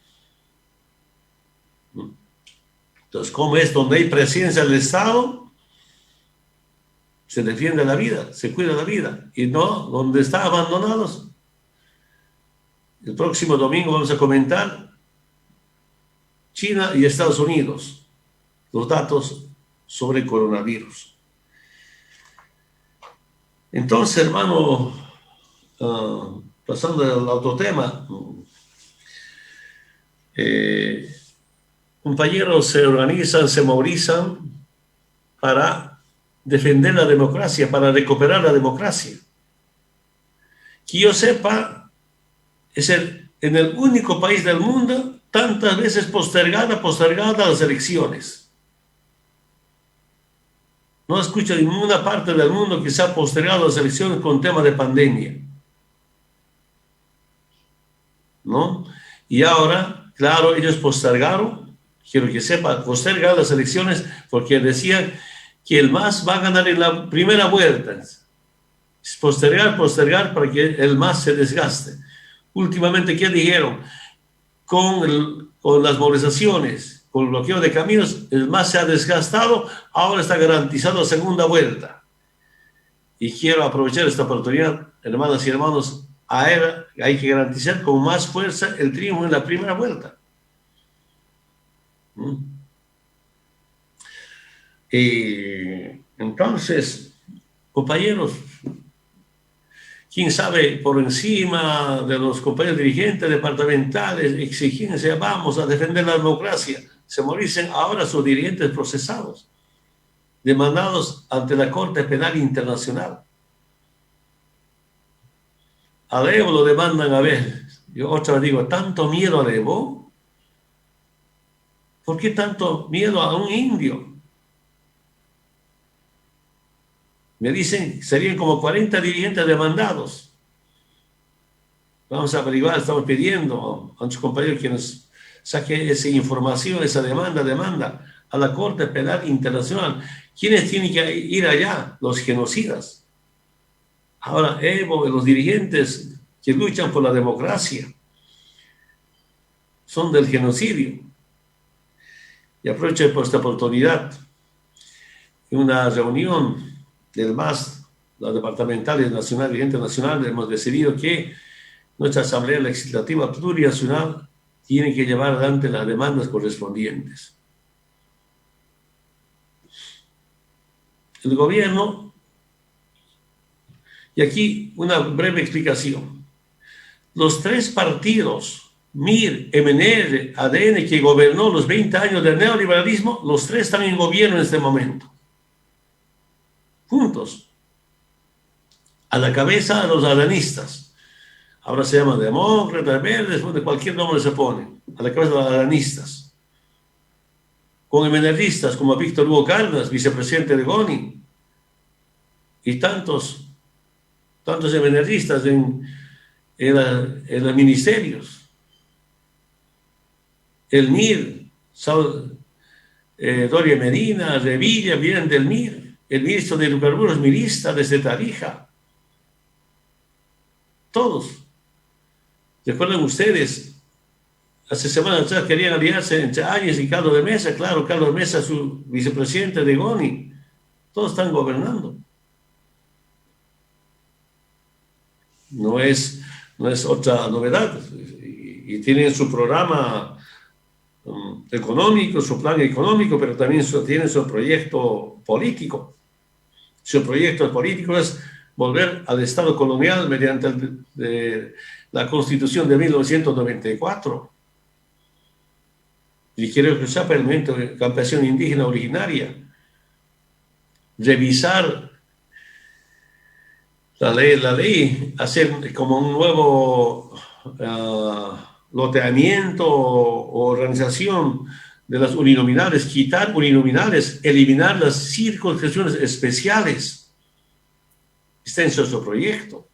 Speaker 5: Entonces, ¿cómo es? Donde hay presencia del Estado, se defiende la vida, se cuida la vida. Y no, donde están abandonados. El próximo domingo vamos a comentar China y Estados Unidos, los datos sobre el coronavirus. Entonces, hermano, pasando al otro tema, compañeros se organizan, se movilizan para defender la democracia, para recuperar la democracia. Que yo sepa, es en el único país del mundo tantas veces postergada las elecciones. No escucho en ninguna parte del mundo que se ha postergado las elecciones con tema de pandemia, ¿no? Y ahora, claro, ellos postergaron, quiero que sepa, postergaron las elecciones porque decían que el MAS va a ganar en la primera vuelta. Es postergar para que el MAS se desgaste. Últimamente, ¿qué dijeron? Con las movilizaciones, con el bloqueo de caminos, el MAS se ha desgastado, ahora está garantizado la segunda vuelta. Y quiero aprovechar esta oportunidad, hermanas y hermanos, hay que garantizar con más fuerza el triunfo en la primera vuelta. Y entonces, compañeros, quién sabe, por encima de los compañeros dirigentes departamentales, exigencia, vamos a defender la democracia, se movilizan ahora sus dirigentes procesados, demandados ante la Corte Penal Internacional. Al Evo lo demandan, a ver, yo otra vez digo, ¿tanto miedo al Evo? ¿Por qué tanto miedo a un indio? Me dicen, serían como 40 dirigentes demandados. Vamos a averiguar, estamos pidiendo a nuestros compañeros que nos saque esa información, esa demanda a la Corte Penal Internacional. ¿Quiénes tienen que ir allá? Los genocidas. Ahora, Evo, los dirigentes que luchan por la democracia son del genocidio. Y aprovecho por esta oportunidad. En una reunión del MAS, la departamental, nacional y internacional, hemos decidido que nuestra Asamblea Legislativa Plurinacional tiene que llevar adelante las demandas correspondientes. El gobierno, y aquí una breve explicación, los tres partidos, MIR, MNR, ADN, que gobernó los 20 años del neoliberalismo, los tres están en gobierno en este momento. Juntos. A la cabeza de los adanistas. Ahora se llaman demócratas, verdes, de cualquier nombre se pone. A la cabeza de los adanistas. Con MNRistas como Víctor Hugo Cárdenas, vicepresidente de GONI. Y tantos MNRistas en los ministerios. El MIR, Doria Medina, Revilla, vienen del MIR. El ministro de Hidrocarburos mirista desde Tarija. Todos. ¿Recuerdan ustedes? Hace semanas atrás querían aliarse entre Áñez y Carlos de Mesa. Claro, Carlos de Mesa, su vicepresidente de GONI. Todos están gobernando. No es otra novedad. Y tienen su programa económico, su plan económico, pero también tienen su proyecto político. Su proyecto político es volver al Estado colonial mediante la Constitución de 1994. Y quiero que sea permanente de campesino indígena originaria. Revisar la ley, hacer como un nuevo loteamiento o organización de las uninominales, quitar uninominales, eliminar las circunscripciones especiales. Está en su proyecto.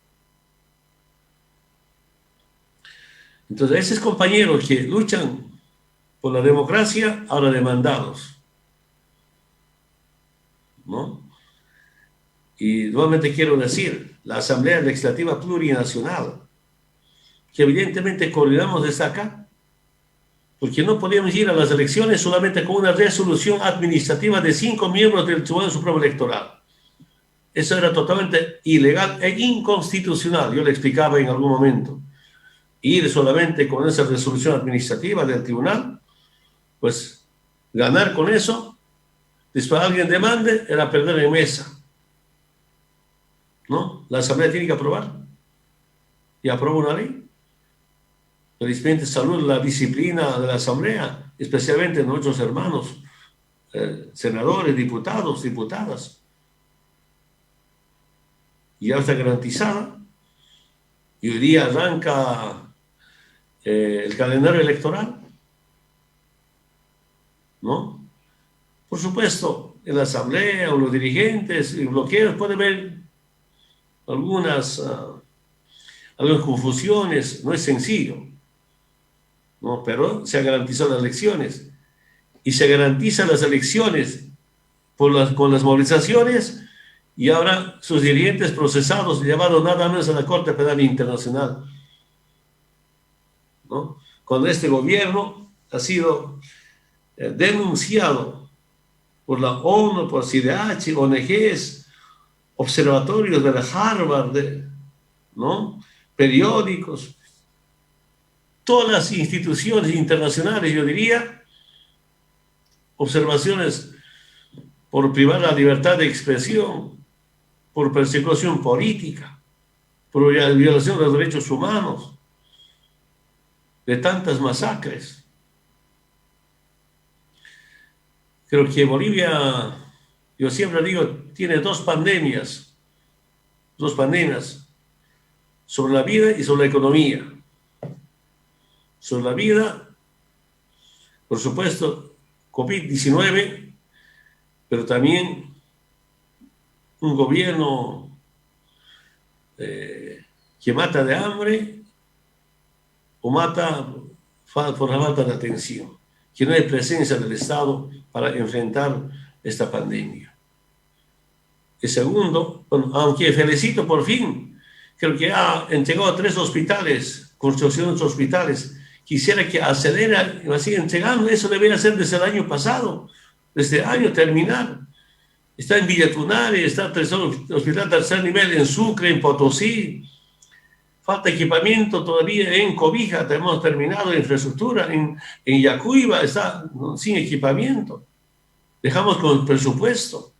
Speaker 5: Entonces, esos compañeros que luchan por la democracia, ahora demandados, ¿no? Y nuevamente quiero decir, la Asamblea Legislativa Plurinacional, que evidentemente coordinamos desde acá, porque no podíamos ir a las elecciones solamente con una resolución administrativa de 5 miembros del Tribunal Supremo Electoral. Eso era totalmente ilegal e inconstitucional, yo le explicaba en algún momento. Ir solamente con esa resolución administrativa del tribunal, pues ganar con eso, después alguien demande, era perder en mesa. ¿No? La Asamblea tiene que aprobar. Y aprueba una ley. Felizmente saludo la disciplina de la Asamblea, especialmente nuestros hermanos, senadores, diputados, diputadas. Y ya está garantizada. Y hoy día arranca el calendario electoral. ¿No? Por supuesto, en la Asamblea o los dirigentes y bloqueos puede haber algunas confusiones, no es sencillo. ¿No? Pero se han garantizado las elecciones y se garantizan las elecciones con las movilizaciones y ahora sus dirigentes procesados llevados nada menos a la Corte Penal Internacional, ¿no? Cuando este gobierno ha sido denunciado por la ONU, por CIDH, ONGs, observatorios de la Harvard, ¿no? Periódicos, todas las instituciones internacionales, yo diría, observaciones por privar la libertad de expresión, por persecución política, por violación de los derechos humanos, de tantas masacres. Creo que Bolivia, yo siempre digo, tiene dos pandemias sobre la vida y sobre la economía. Sobre la vida, por supuesto, COVID-19, pero también un gobierno que mata de hambre o mata por la falta de atención, que no hay presencia del Estado para enfrentar esta pandemia. Y segundo, bueno, aunque felicito por fin, creo que ha entregado 3 hospitales, construcciones de hospitales, quisiera que acelera, así entregando, eso debería ser desde el año pasado, desde el año terminar. Está en Villa Tunari, está el hospital tercer nivel en Sucre, en Potosí. Falta equipamiento todavía en Cobija, hemos terminado la infraestructura. En Yacuiba está sin equipamiento. Dejamos con el presupuesto.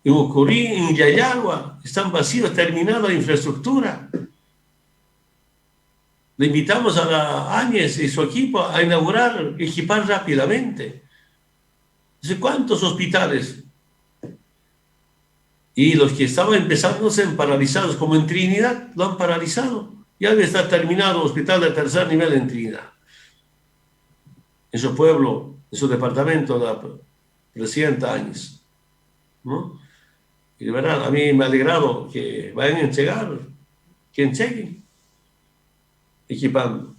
Speaker 5: En Ucurí, en Yayagua, están vacíos, terminada la infraestructura. Le invitamos a la Áñez y su equipo a inaugurar, equipar rápidamente. ¿Cuántos hospitales? Y los que estaban empezando se han paralizados, como en Trinidad, lo han paralizado. Ya debe estar terminado el hospital de tercer nivel en Trinidad. En su pueblo, en su departamento, la presidenta Áñez, ¿no? Y de verdad, a mí me ha alegrado que vayan a entregar, que entreguen, equipando.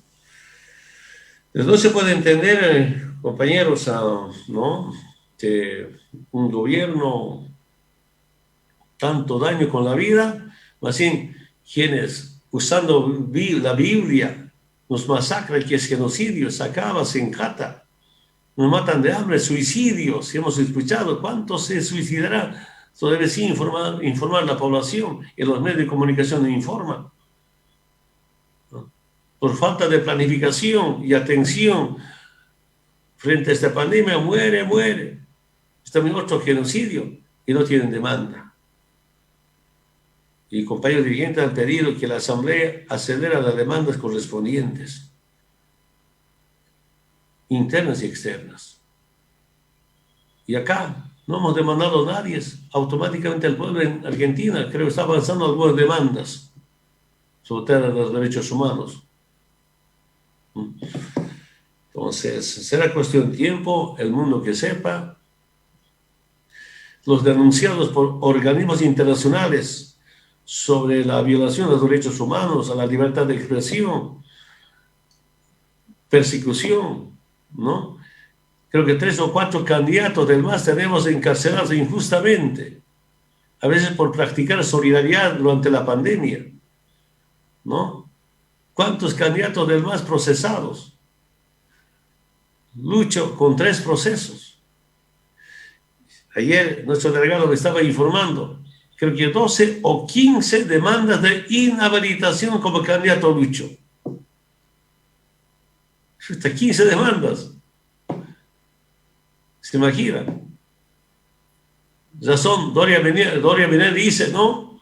Speaker 5: Entonces no se puede entender, compañeros, ¿no?, que un gobierno tanto daño con la vida, más bien quienes usando la Biblia nos masacran, que es genocidio, se acaba, se encata, nos matan de hambre, suicidios, si hemos escuchado, ¿cuántos se suicidará? Eso debe sí informar la población, y los medios de comunicación informan. Por falta de planificación y atención frente a esta pandemia, muere. Está en otro genocidio y no tienen demanda. Y compañeros dirigentes han pedido que la Asamblea acelere las demandas correspondientes, internas y externas. Y acá no hemos demandado a nadie, automáticamente el pueblo en Argentina, creo que está avanzando algunas demandas sobre los derechos humanos. Entonces, será cuestión de tiempo, el mundo que sepa. Los denunciados por organismos internacionales sobre la violación de los derechos humanos, a la libertad de expresión, persecución, ¿no? Creo que 3 o 4 candidatos del MAS tenemos encarcelados injustamente, a veces por practicar solidaridad durante la pandemia, ¿no? ¿Cuántos candidatos del MAS procesados? Lucho con 3 procesos. Ayer nuestro delegado me estaba informando, creo que 12 o 15 demandas de inhabilitación como candidato Lucho. Hasta 15 demandas. ¿Se imaginan? Razón, Doria Benel dice, no,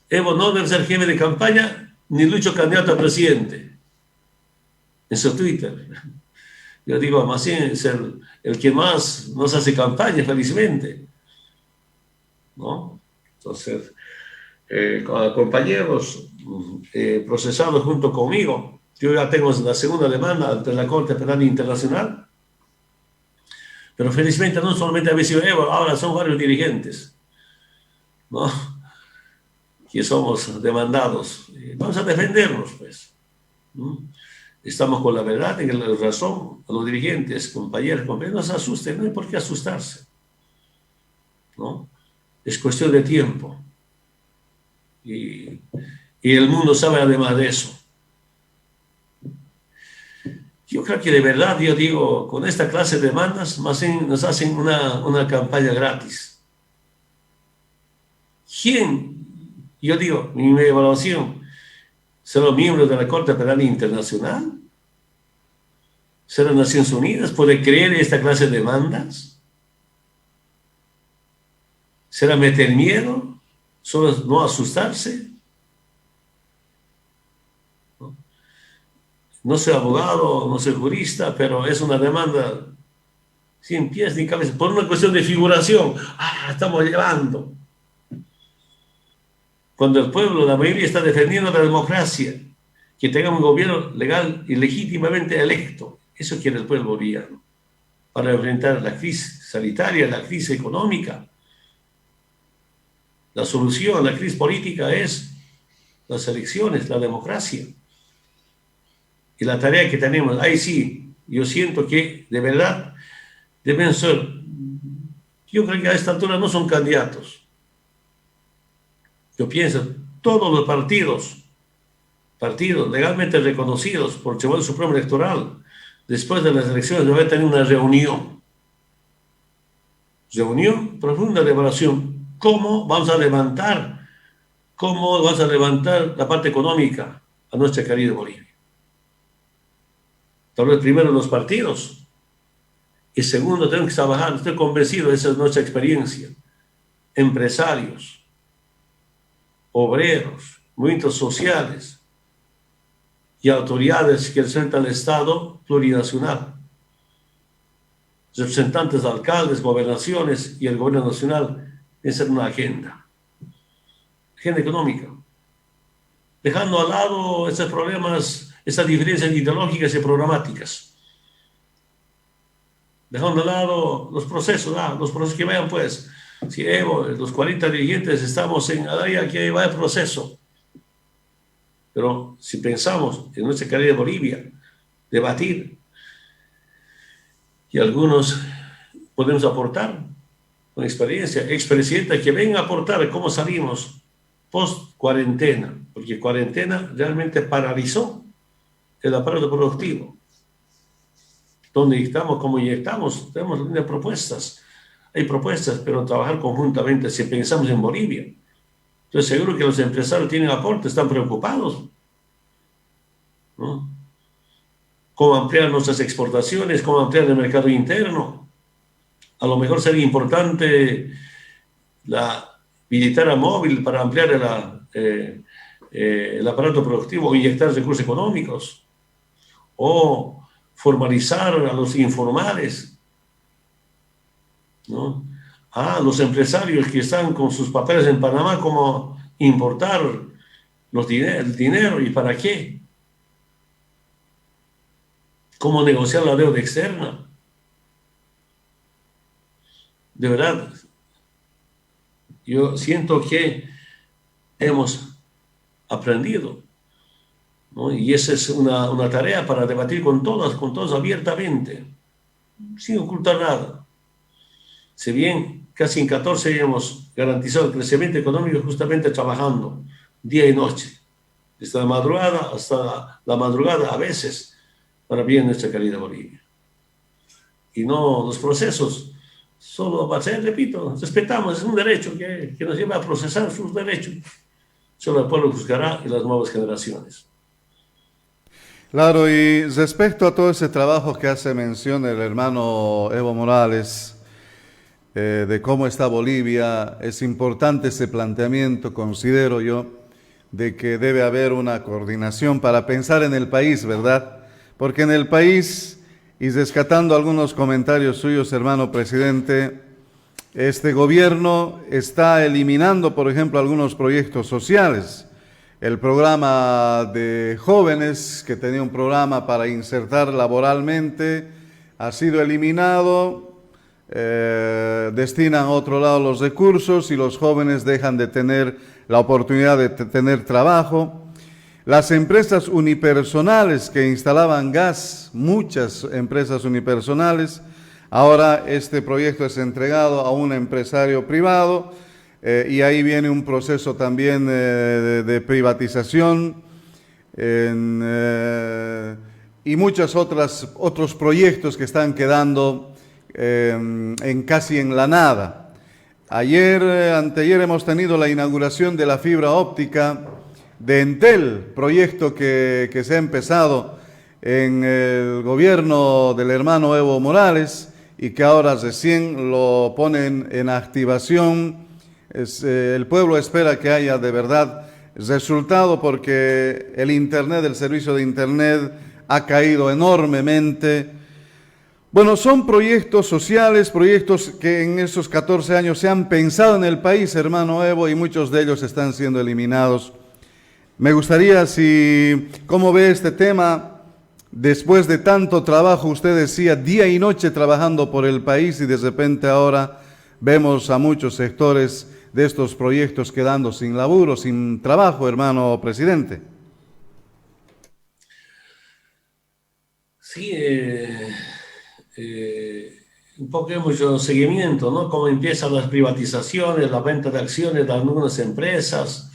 Speaker 5: Evo no debe ser jefe de campaña, ni Lucho candidato a presidente. En su Twitter. Yo digo, más bien es el que más nos hace campaña, felizmente, ¿no? Entonces, compañeros procesados junto conmigo, yo ya tengo la segunda demanda ante la Corte Penal Internacional, pero felizmente no solamente ha sido Evo, ahora son varios dirigentes, ¿no?, que somos demandados. Vamos a defendernos, pues, ¿no? Estamos con la verdad, en la razón. A los dirigentes, compañeros, no se asusten, no hay por qué asustarse, ¿no? Es cuestión de tiempo. Y el mundo sabe además de eso. Yo creo que de verdad, yo digo, con esta clase de demandas, más bien nos hacen una campaña gratis. ¿Quién? Yo digo, mi evaluación, ¿serán los miembros de la Corte Penal Internacional? ¿Serán Naciones Unidas? ¿Puede creer esta clase de demandas? ¿Será meter miedo? ¿Solo no asustarse? No soy abogado, no soy jurista, pero es una demanda sin pies ni cabeza, por una cuestión de figuración. Estamos llevando. Cuando el pueblo, la mayoría, está defendiendo la democracia, que tenga un gobierno legal y legítimamente electo. Eso quiere el pueblo boliviano, para enfrentar la crisis sanitaria, la crisis económica, La solución a la crisis política es las elecciones, la democracia. Y la tarea que tenemos, ahí sí, yo siento que de verdad deben ser, yo creo que a esta altura no son candidatos. Yo pienso, todos los partidos legalmente reconocidos por el Tribunal Supremo Electoral, después de las elecciones deben tener una reunión profunda de evaluación. ¿Cómo vamos a levantar la parte económica a nuestra querida Bolivia? Tal vez primero los partidos y segundo tenemos que trabajar, estoy convencido, esa es nuestra experiencia, empresarios, obreros, movimientos sociales y autoridades que representan el Estado plurinacional, representantes de alcaldes, gobernaciones y el gobierno nacional, debe ser una agenda económica, dejando al lado esos problemas, esas diferencias ideológicas y programáticas, dejando al lado los procesos que vayan, pues, si Evo, los 40 dirigentes estamos aquí va el proceso. Pero si pensamos en nuestra querida Bolivia, debatir, y algunos podemos aportar con experiencia, expresidenta, que venga a aportar cómo salimos post-cuarentena, porque cuarentena realmente paralizó el aparato productivo. Donde inyectamos, como inyectamos, tenemos líneas propuestas. Hay propuestas, pero trabajar conjuntamente, si pensamos en Bolivia. Entonces seguro que los empresarios tienen aportes, están preocupados, ¿no? Cómo ampliar nuestras exportaciones, cómo ampliar el mercado interno. A lo mejor sería importante la billetera móvil para ampliar el aparato productivo o inyectar recursos económicos, o formalizar a los informales, ¿no? Los empresarios que están con sus papeles en Panamá, cómo importar el dinero y para qué, cómo negociar la deuda externa. De verdad, yo siento que hemos aprendido, ¿no? Y esa es una tarea para debatir con todos abiertamente, sin ocultar nada. Si bien casi en 14 hemos garantizado el crecimiento económico justamente trabajando día y noche, desde la madrugada hasta la madrugada a veces, para bien nuestra querida Bolivia. Y no los procesos, solo va a ser, repito, respetamos, es un derecho que nos lleva a procesar sus derechos. Solo el pueblo juzgará y las nuevas generaciones.
Speaker 4: Claro, y respecto a todo ese trabajo que hace mención el hermano Evo Morales, de cómo está Bolivia, es importante ese planteamiento, considero yo, de que debe haber una coordinación para pensar en el país, ¿verdad? Porque en el país, y rescatando algunos comentarios suyos, hermano presidente, este gobierno está eliminando, por ejemplo, algunos proyectos sociales. El programa de jóvenes, que tenía un programa para insertar laboralmente, ha sido eliminado. Destinan a otro lado los recursos y los jóvenes dejan de tener la oportunidad de tener trabajo. Las empresas unipersonales que instalaban gas, muchas empresas unipersonales, ahora este proyecto es entregado a un empresario privado, y ahí viene un proceso también de privatización y muchos otros proyectos que están quedando casi en la nada. Anteayer hemos tenido la inauguración de la fibra óptica de Entel, proyecto que se ha empezado en el gobierno del hermano Evo Morales y que ahora recién lo ponen en activación. El pueblo espera que haya de verdad resultado, porque el servicio de Internet ha caído enormemente. Bueno, son proyectos sociales, proyectos que en esos 14 años se han pensado en el país, hermano Evo, y muchos de ellos están siendo eliminados. Me gustaría, ¿cómo ve este tema? Después de tanto trabajo, usted decía, día y noche trabajando por el país, y de repente ahora vemos a muchos sectores de estos proyectos quedando sin laburo, sin trabajo, hermano presidente?
Speaker 5: Sí, un poco hemos hecho seguimiento, ¿no? Cómo empiezan las privatizaciones, la venta de acciones de algunas empresas.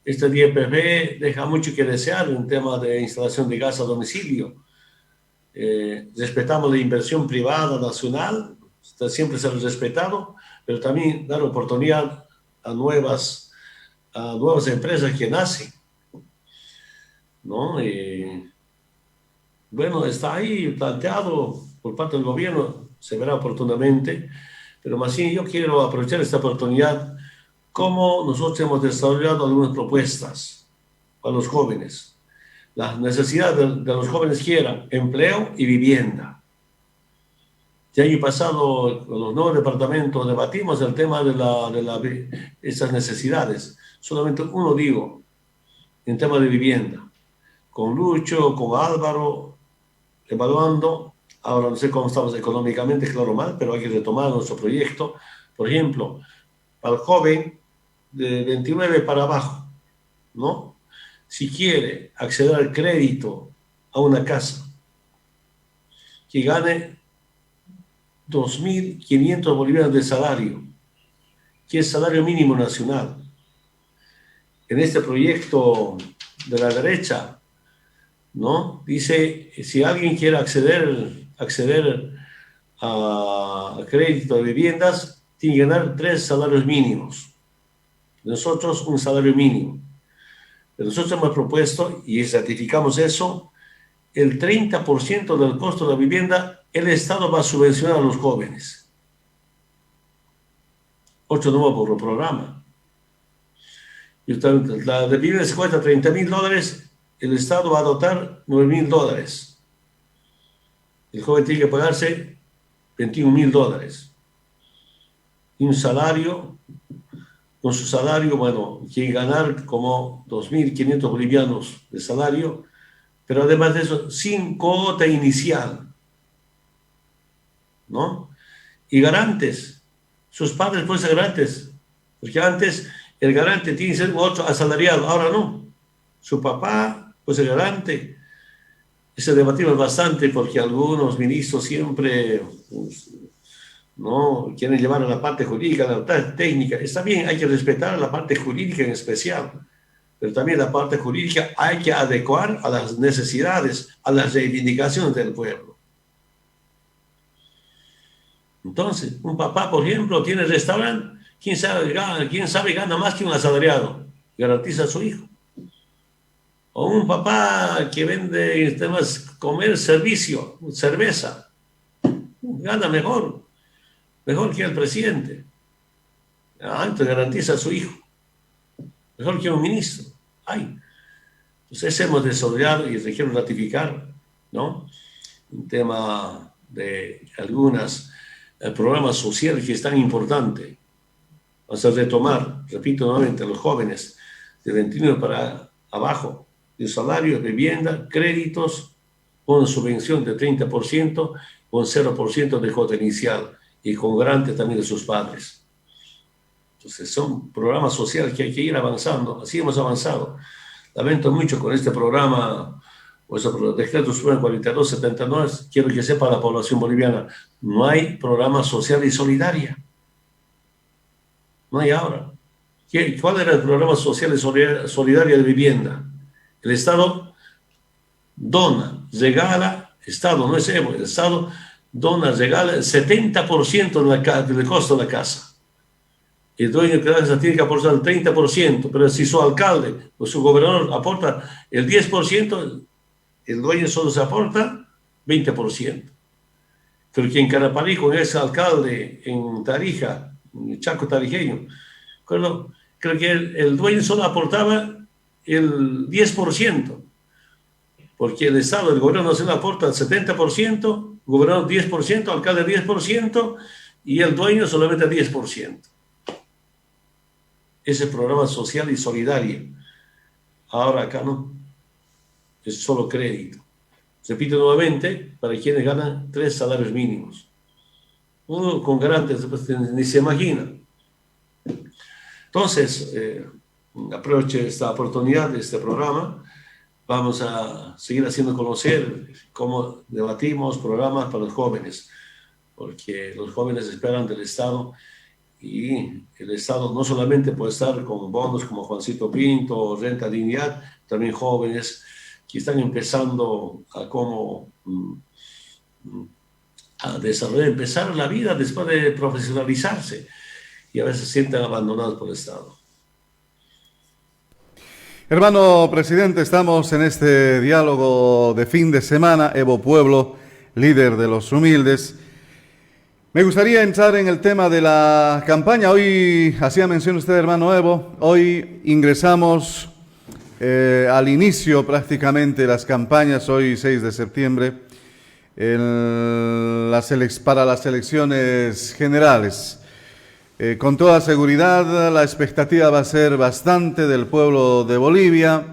Speaker 5: Este DPP deja mucho que desear en tema de instalación de gas a domicilio. Respetamos la inversión privada nacional, siempre se ha respetado, pero también dar oportunidad a nuevas empresas que nacen, ¿no? Bueno, está ahí planteado por parte del gobierno, se verá oportunamente, pero más bien yo quiero aprovechar esta oportunidad, como nosotros hemos desarrollado algunas propuestas para los jóvenes. La necesidad de los jóvenes que eran empleo y vivienda. El año pasado, con los nuevos departamentos, debatimos el tema de esas necesidades. Solamente uno digo, en tema de vivienda. Con Lucho, con Álvaro, evaluando. Ahora no sé cómo estamos económicamente, claro, mal, pero hay que retomar nuestro proyecto. Por ejemplo, para el joven de 29 para abajo, ¿no? Si quiere acceder al crédito a una casa que gane 2.500 bolivianos de salario, que es salario mínimo nacional. En este proyecto de la derecha, ¿no? Dice, si alguien quiere acceder a crédito de viviendas, tiene que ganar 3 salarios mínimos. Nosotros un salario mínimo. Pero nosotros hemos propuesto, y ratificamos eso, el 30% del costo de la vivienda, el Estado va a subvencionar a los jóvenes. 8 nuevos por el programa. Y la de vivienda se cuesta $30.000, el Estado va a dotar $9.000. El joven tiene que pagarse $21.000. Y un salario, con su salario, bueno, quiere ganar como 2.500 bolivianos de salario, pero además de eso, sin cuota inicial, ¿no? Y garantes, sus padres pueden ser garantes, porque antes el garante tiene que ser otro asalariado, ahora no, su papá puede ser garante. Se debatimos bastante porque algunos ministros siempre, pues, no quieren llevar a la parte jurídica, a la parte técnica. Está bien, hay que respetar la parte jurídica en especial, pero también la parte jurídica hay que adecuar a las necesidades, a las reivindicaciones del pueblo. Entonces, un papá, por ejemplo, tiene restaurante, quién sabe gana más que un asalariado, garantiza a su hijo. O un papá que vende temas, comer, servicio, cerveza, gana mejor que el presidente. Entonces garantiza a su hijo. Mejor que un ministro. Entonces hemos desarrollado y quiero ratificar, ¿no? Un tema de algunos programas sociales que es tan importante. Vamos a retomar, repito nuevamente, a los jóvenes de 29 para abajo, de salario, vivienda, créditos, con subvención de 30%, con 0% de cuota inicial y con garante también de sus padres. Entonces son programas sociales que hay que ir avanzando. Así hemos avanzado. Lamento mucho con este programa, o ese decreto supremo 4279, quiero que sepa la población boliviana, no hay programa social y solidaria. No hay ahora. ¿Cuál era el programa social y solidario de vivienda? El Estado dona, regala, Estado, no es Evo, el Estado dona, regala el 70% del costo de la casa. El dueño de la casa tiene que aportar el 30%, pero si su alcalde o su gobernador aporta el 10%, el dueño solo se aporta 20%. Pero que en Carapalí, con ese alcalde en Tarija, en Chaco tarijeño, creo que el dueño solo aportaba el 10%, porque el Estado, el gobierno nacional aporta el 70%, gobernador 10%, alcalde 10%, y el dueño solamente el 10%. Ese programa social y solidario. Ahora acá no. Es solo crédito. Repito nuevamente, para quienes ganan 3 salarios mínimos. Uno con garantes, ni se imagina. Entonces, aproveche esta oportunidad de este programa. Vamos a seguir haciendo conocer cómo debatimos programas para los jóvenes, porque los jóvenes esperan del Estado, y el Estado no solamente puede estar con bonos como Juancito Pinto, Renta Dignidad, también jóvenes que están empezando a desarrollar, empezar la vida después de profesionalizarse, y a veces se sienten abandonados por el Estado.
Speaker 4: Hermano presidente, estamos en este diálogo de fin de semana, Evo Pueblo, líder de los humildes. Me gustaría entrar en el tema de la campaña. Hoy, hacía mención usted, hermano Evo, hoy ingresamos al inicio prácticamente de las campañas, hoy 6 de septiembre, para las elecciones generales. Con toda seguridad, la expectativa va a ser bastante del pueblo de Bolivia.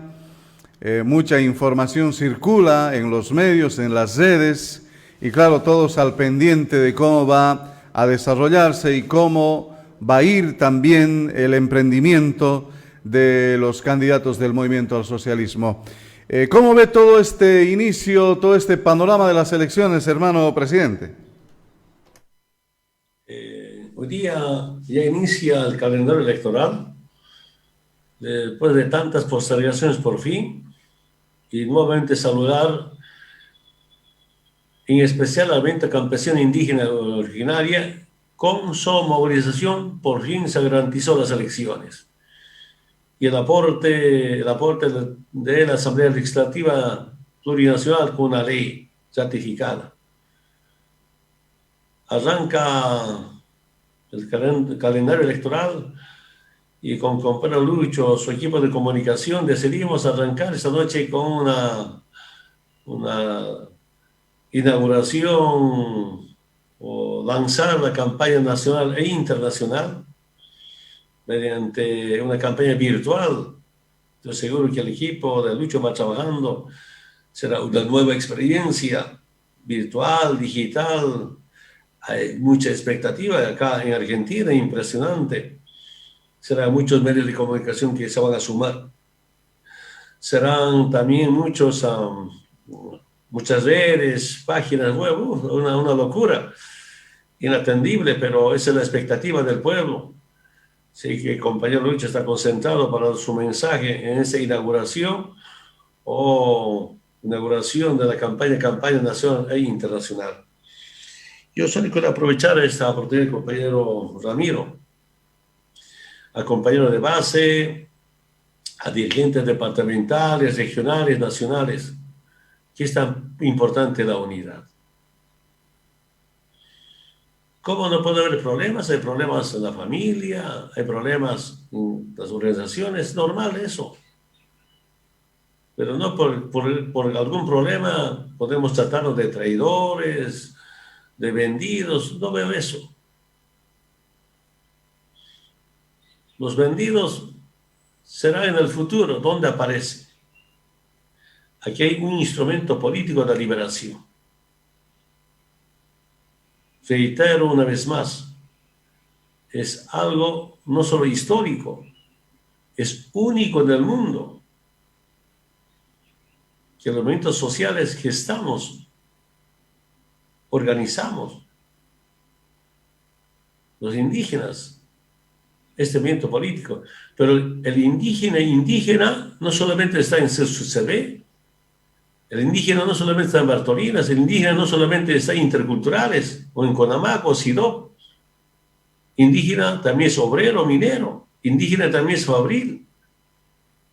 Speaker 4: Mucha información circula en los medios, en las redes, y claro, todos al pendiente de cómo va a desarrollarse y cómo va a ir también el emprendimiento de los candidatos del movimiento al socialismo. ¿Cómo ve todo este inicio, todo este panorama de las elecciones, hermano presidente?
Speaker 5: Hoy día ya inicia el calendario electoral, después de tantas postergaciones por fin, y nuevamente saludar en especial al movimiento campesino indígena originaria. Con su movilización por fin se garantizó las elecciones, y el aporte de la Asamblea Legislativa Plurinacional con una ley ratificada. Arranca el calendario electoral, y con compañero Lucho, su equipo de comunicación, decidimos arrancar esta noche con una inauguración o lanzar la campaña nacional e internacional mediante una campaña virtual. Yo seguro que el equipo de Lucho va trabajando, será una nueva experiencia virtual, digital. Hay mucha expectativa acá en Argentina, impresionante. Serán muchos medios de comunicación que se van a sumar. Serán también muchas redes, páginas web, una locura, inatendible, pero esa es la expectativa del pueblo. Así que el compañero Lucho está concentrado para su mensaje en esa inauguración de la campaña nacional e internacional. Yo solo quiero aprovechar esta oportunidad, compañero Ramiro, a compañeros de base, a dirigentes departamentales, regionales, nacionales, que es tan importante la unidad. ¿Cómo no puede haber problemas? Hay problemas en la familia, hay problemas en las organizaciones, normal eso. Pero no por algún problema podemos tratarnos de traidores, de vendidos, no veo eso. Los vendidos serán en el futuro, donde aparece. Aquí hay un instrumento político de liberación. Reitero una vez más, es algo no solo histórico, es único en el mundo, que los movimientos sociales gestamos, organizamos, los indígenas, este movimiento político. Pero el indígena no solamente está en CCB, el indígena no solamente está en Bartolinas, el indígena no solamente está en Interculturales, o en Conamaco, o Sidó. Indígena también es obrero, minero, indígena también es fabril,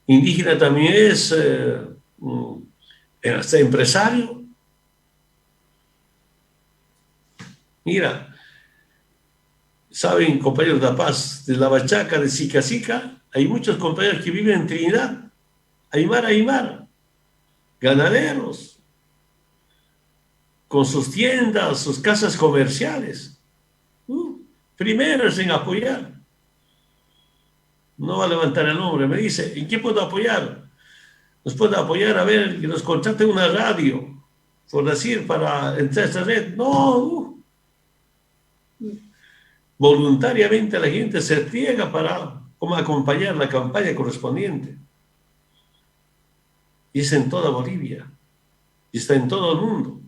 Speaker 5: indígena también es empresario. Mira, saben, compañeros de La Paz, de La Bachaca, de Sica Sica, hay muchos compañeros que viven en Trinidad, Aymara, ganaderos, con sus tiendas, sus casas comerciales. Primeros en apoyar. No va a levantar el nombre, me dice, ¿en qué puedo apoyar? Nos puede apoyar, a ver, que nos contrate una radio, por decir, para entrar a esta red. No. Voluntariamente la gente se pliega para cómo acompañar la campaña correspondiente. Y es en toda Bolivia, y está en todo el mundo.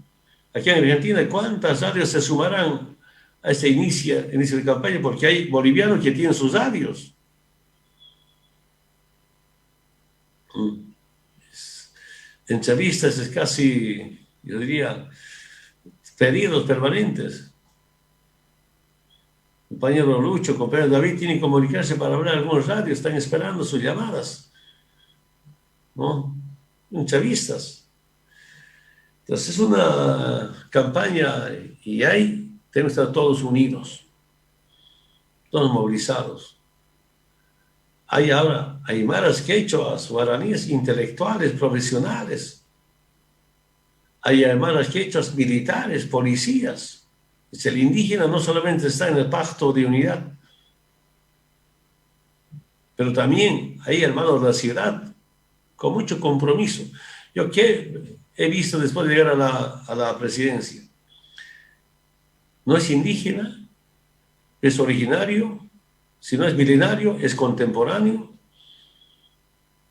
Speaker 5: Aquí en Argentina, ¿cuántas radios se sumarán a este inicio de campaña? Porque hay bolivianos que tienen sus radios. Entrevistas es casi, yo diría, pedidos permanentes. Compañero Lucho, compañero David, tienen que comunicarse para hablar algunos radios, están esperando sus llamadas, ¿no? Entrevistas. Entonces es una campaña y ahí tenemos que estar todos unidos, todos movilizados. Hay ahora aymaras, quechuas, guaraníes, intelectuales, profesionales. Hay aymaras, quechuas, militares, policías. El indígena no solamente está en el pacto de unidad, pero también hay hermanos de la ciudad con mucho compromiso. Yo que he visto después de llegar a la presidencia, no es indígena, es originario, si no es milenario, es contemporáneo,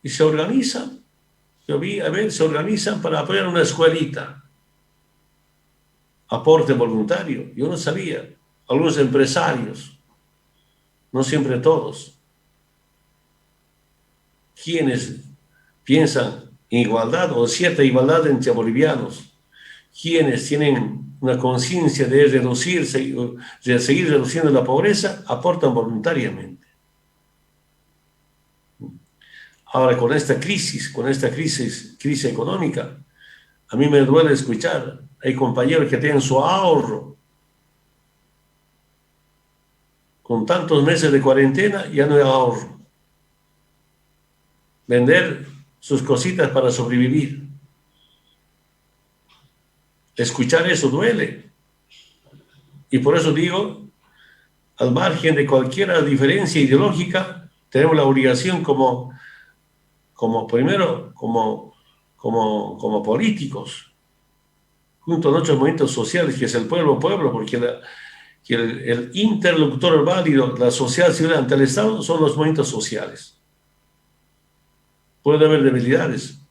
Speaker 5: y se organizan. Yo vi, se organizan para apoyar una escuelita. Aporte voluntario, yo no sabía. Algunos empresarios, no siempre todos, quienes piensan en igualdad o cierta igualdad entre bolivianos, quienes tienen una conciencia de reducirse, de seguir reduciendo la pobreza, aportan voluntariamente. Ahora, con esta crisis económica, a mí me duele escuchar, hay compañeros que tienen su ahorro. Con tantos meses de cuarentena, ya no hay ahorro. Vender sus cositas para sobrevivir. Escuchar eso duele. Y por eso digo, al margen de cualquier diferencia ideológica, tenemos la obligación como políticos, junto a otros movimientos sociales, que es el pueblo, porque el interlocutor válido, la sociedad civil ante el Estado, son los movimientos sociales. Puede haber debilidades.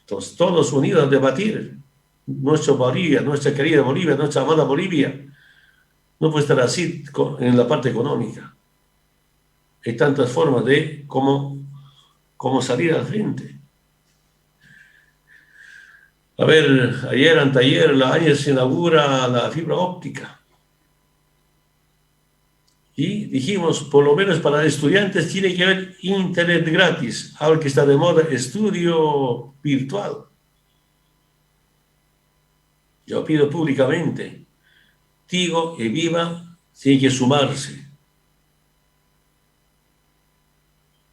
Speaker 5: Entonces, todos unidos a debatir. Nuestra Bolivia, nuestra querida Bolivia, nuestra amada Bolivia, no puede estar así en la parte económica. Hay tantas formas de cómo salir al frente. A ver, anteayer, la ANES se inaugura la fibra óptica. Y dijimos, por lo menos para estudiantes tiene que haber internet gratis. Ahora que está de moda, estudio virtual. Yo pido públicamente, Tigo y Viva tienen que sumarse.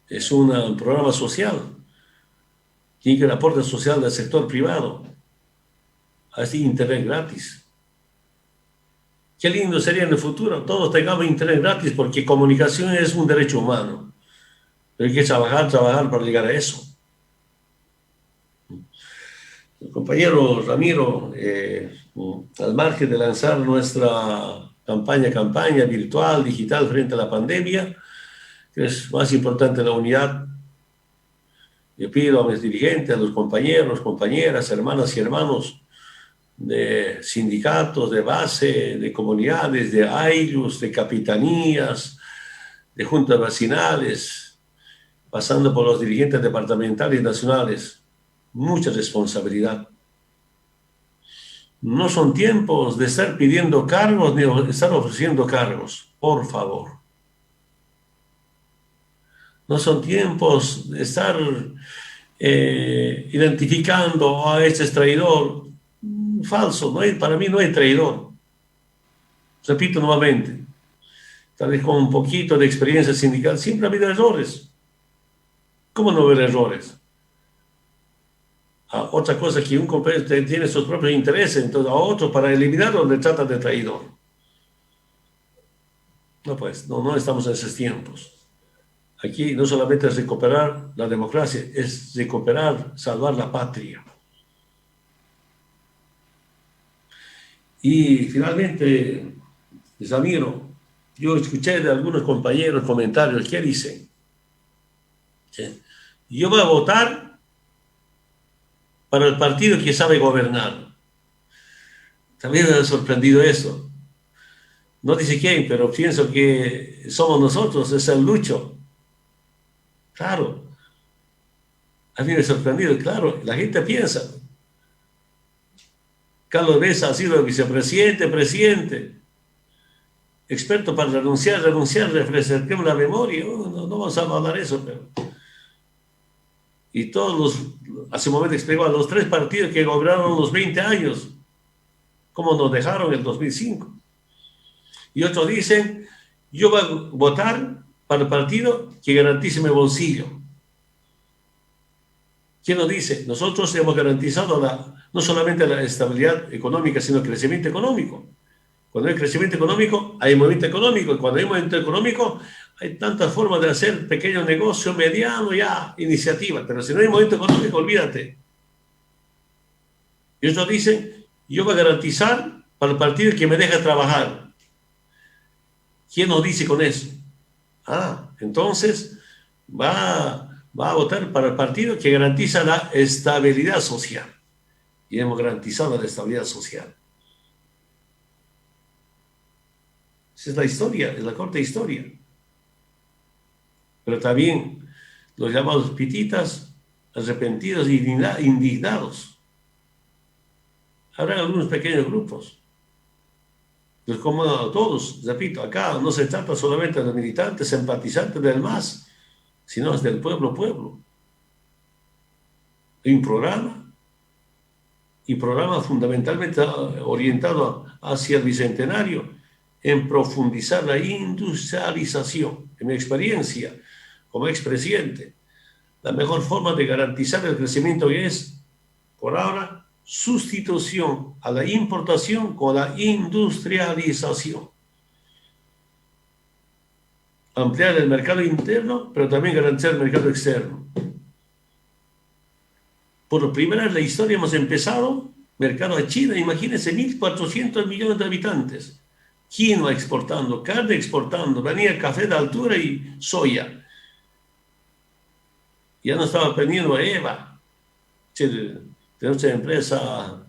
Speaker 5: Es un programa social. Tiene que haber aporte social del sector privado. Así internet gratis. Qué lindo sería en el futuro, todos tengamos internet gratis, porque comunicación es un derecho humano. Pero hay que trabajar para llegar a eso. El compañero Ramiro, al margen de lanzar nuestra campaña virtual, digital, frente a la pandemia, que es más importante la unidad, yo pido a mis dirigentes, a los compañeros, compañeras, hermanas y hermanos, de sindicatos, de base, de comunidades, de AILUS, de capitanías, de juntas vecinales, pasando por los dirigentes departamentales y nacionales. Mucha responsabilidad. No son tiempos de estar pidiendo cargos ni de estar ofreciendo cargos, por favor. No son tiempos de estar identificando a este es traidor. Falso, para mí no hay traidor. Repito nuevamente, tal vez con un poquito de experiencia sindical, siempre ha habido errores. ¿Cómo no haber errores? Otra cosa que un compañero tiene sus propios intereses, entonces a otro para eliminarlo le trata de traidor. No, pues, no estamos en esos tiempos. Aquí no solamente es recuperar la democracia, es recuperar, salvar la patria. Y finalmente, Ramiro, Yo escuché de algunos compañeros comentarios que dicen, ¿sí? Yo voy a votar para el partido que sabe gobernar. También me ha sorprendido eso. No dice quién, pero pienso que somos nosotros, es el Lucho. Claro, a mí me ha sorprendido, claro, la gente piensa. Carlos Besa ha sido vicepresidente, presidente, experto para renunciar, refresquemos la memoria. No vamos a hablar de eso, pero... Y hace un momento explicó a los 3 partidos que gobernaron los 20 años, cómo nos dejaron en el 2005. Y otros dicen, yo voy a votar para el partido que garantice mi bolsillo. ¿Quién nos dice? Nosotros hemos garantizado no solamente la estabilidad económica, sino el crecimiento económico. Cuando hay crecimiento económico, hay movimiento económico. Y cuando hay movimiento económico, hay tantas formas de hacer pequeño negocio, mediano, ya, iniciativa. Pero si no hay movimiento económico, olvídate. Y otros dicen, yo voy a garantizar para el partido que me deja trabajar. ¿Quién nos dice con eso? Entonces va a votar para el partido que garantiza la estabilidad social. Y hemos garantizado la estabilidad social. Esa es la historia, es la corta historia. Pero también los llamados pititas, arrepentidos e indignados. Habrá algunos pequeños grupos. Pues como todos, repito, acá no se trata solamente de los militantes, simpatizantes del MAS, sino es del pueblo. Hay un programa, y programa fundamentalmente orientado hacia el Bicentenario, en profundizar la industrialización. En mi experiencia como expresidente, la mejor forma de garantizar el crecimiento es, por ahora, sustitución a la importación con la industrialización. Ampliar el mercado interno, pero también garantizar el mercado externo. Por primera vez en la historia hemos empezado mercado a China. Imagínense, 1.400 millones de habitantes. Quinoa exportando, carne exportando, venía café de altura y soya. Ya no estaba aprendiendo a EVA. De nuestra empresa,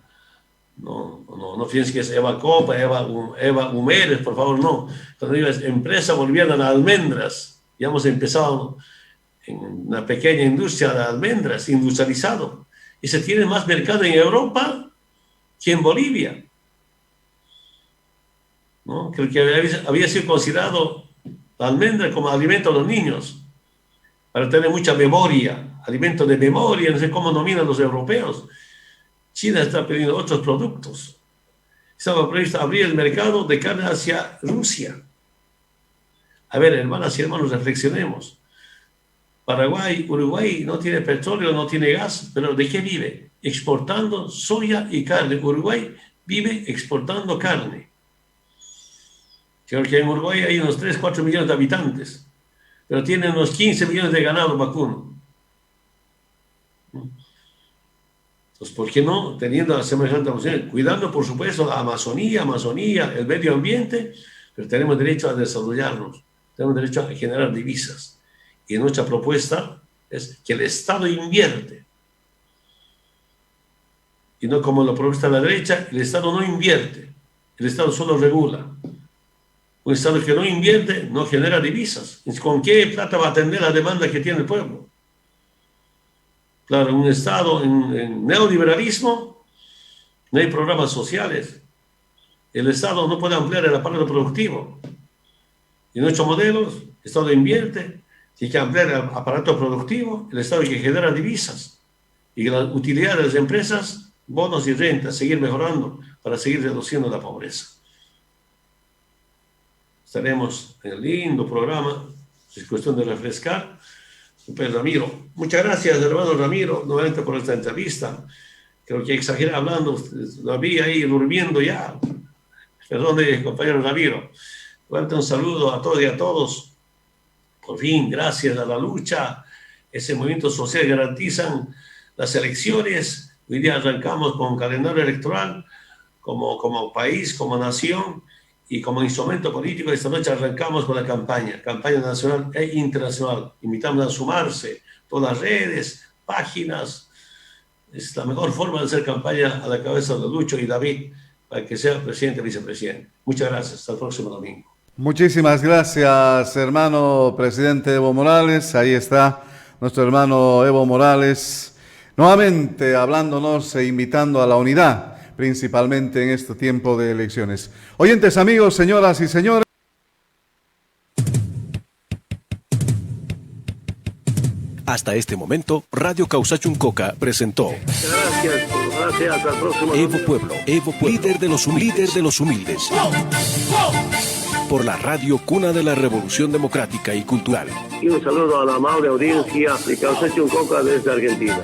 Speaker 5: no piensen que es Eva Copa, Eva Humeres, por favor, no. Cuando digo empresa boliviana de almendras, ya hemos empezado en una pequeña industria de almendras, industrializado. Y se tiene más mercado en Europa que en Bolivia. ¿No? Creo que había sido considerado la almendra como alimento a los niños, para tener mucha memoria, alimento de memoria, no sé cómo nominan los europeos. China está pidiendo otros productos. Estaba previsto abrir el mercado de carne hacia Rusia. A ver, hermanas y hermanos, reflexionemos. Paraguay, Uruguay no tiene petróleo, no tiene gas, pero ¿de qué vive? Exportando soya y carne. Uruguay vive exportando carne. Creo que en Uruguay hay unos 3, 4 millones de habitantes, pero tienen unos 15 millones de ganado vacuno. Entonces, ¿por qué no? Teniendo la semejante opción, cuidando, por supuesto, la Amazonía, el medio ambiente, pero tenemos derecho a desarrollarnos, tenemos derecho a generar divisas. Y nuestra propuesta es que el Estado invierte. Y no como la propuesta de la derecha, el Estado no invierte, el Estado solo regula. Un Estado que no invierte no genera divisas. ¿Con qué plata va a atender la demanda que tiene el pueblo? Claro, un Estado en neoliberalismo no hay programas sociales. El Estado no puede ampliar el aparato productivo. Y en nuestros modelos, el Estado invierte, tiene que ampliar el aparato productivo, el Estado que genera divisas. Y la utilidad de las empresas, bonos y rentas, seguir mejorando para seguir reduciendo la pobreza. Estaremos en el lindo programa, es cuestión de refrescar. Super Ramiro, muchas gracias, hermano Ramiro, nuevamente por esta entrevista. Creo que exageré hablando, lo vi ahí durmiendo ya. Perdón, compañero Ramiro. Un saludo a todos y a todos. Por fin, gracias a la lucha, ese movimiento social garantizan las elecciones. Hoy día arrancamos con un calendario electoral como país, como nación. Y como instrumento político, esta noche arrancamos con la campaña nacional e internacional. Invitamos a sumarse, todas las redes, páginas. Es la mejor forma de hacer campaña a la cabeza de Lucho y David para que sea presidente o vicepresidente. Muchas gracias. Hasta el próximo domingo.
Speaker 4: Muchísimas gracias, hermano presidente Evo Morales. Ahí está nuestro hermano Evo Morales, nuevamente hablándonos e invitando a la unidad, principalmente en este tiempo de elecciones. Oyentes, amigos, señoras y señores.
Speaker 1: Hasta este momento, Radio Causachuncoca presentó
Speaker 2: Gracias, hasta el próximo
Speaker 1: Evo
Speaker 2: domingo.
Speaker 1: Pueblo, líder de los humildes. Por la radio cuna de la Revolución Democrática y Cultural.
Speaker 2: Y un saludo a la amable audiencia de Causachuncoca desde Argentina.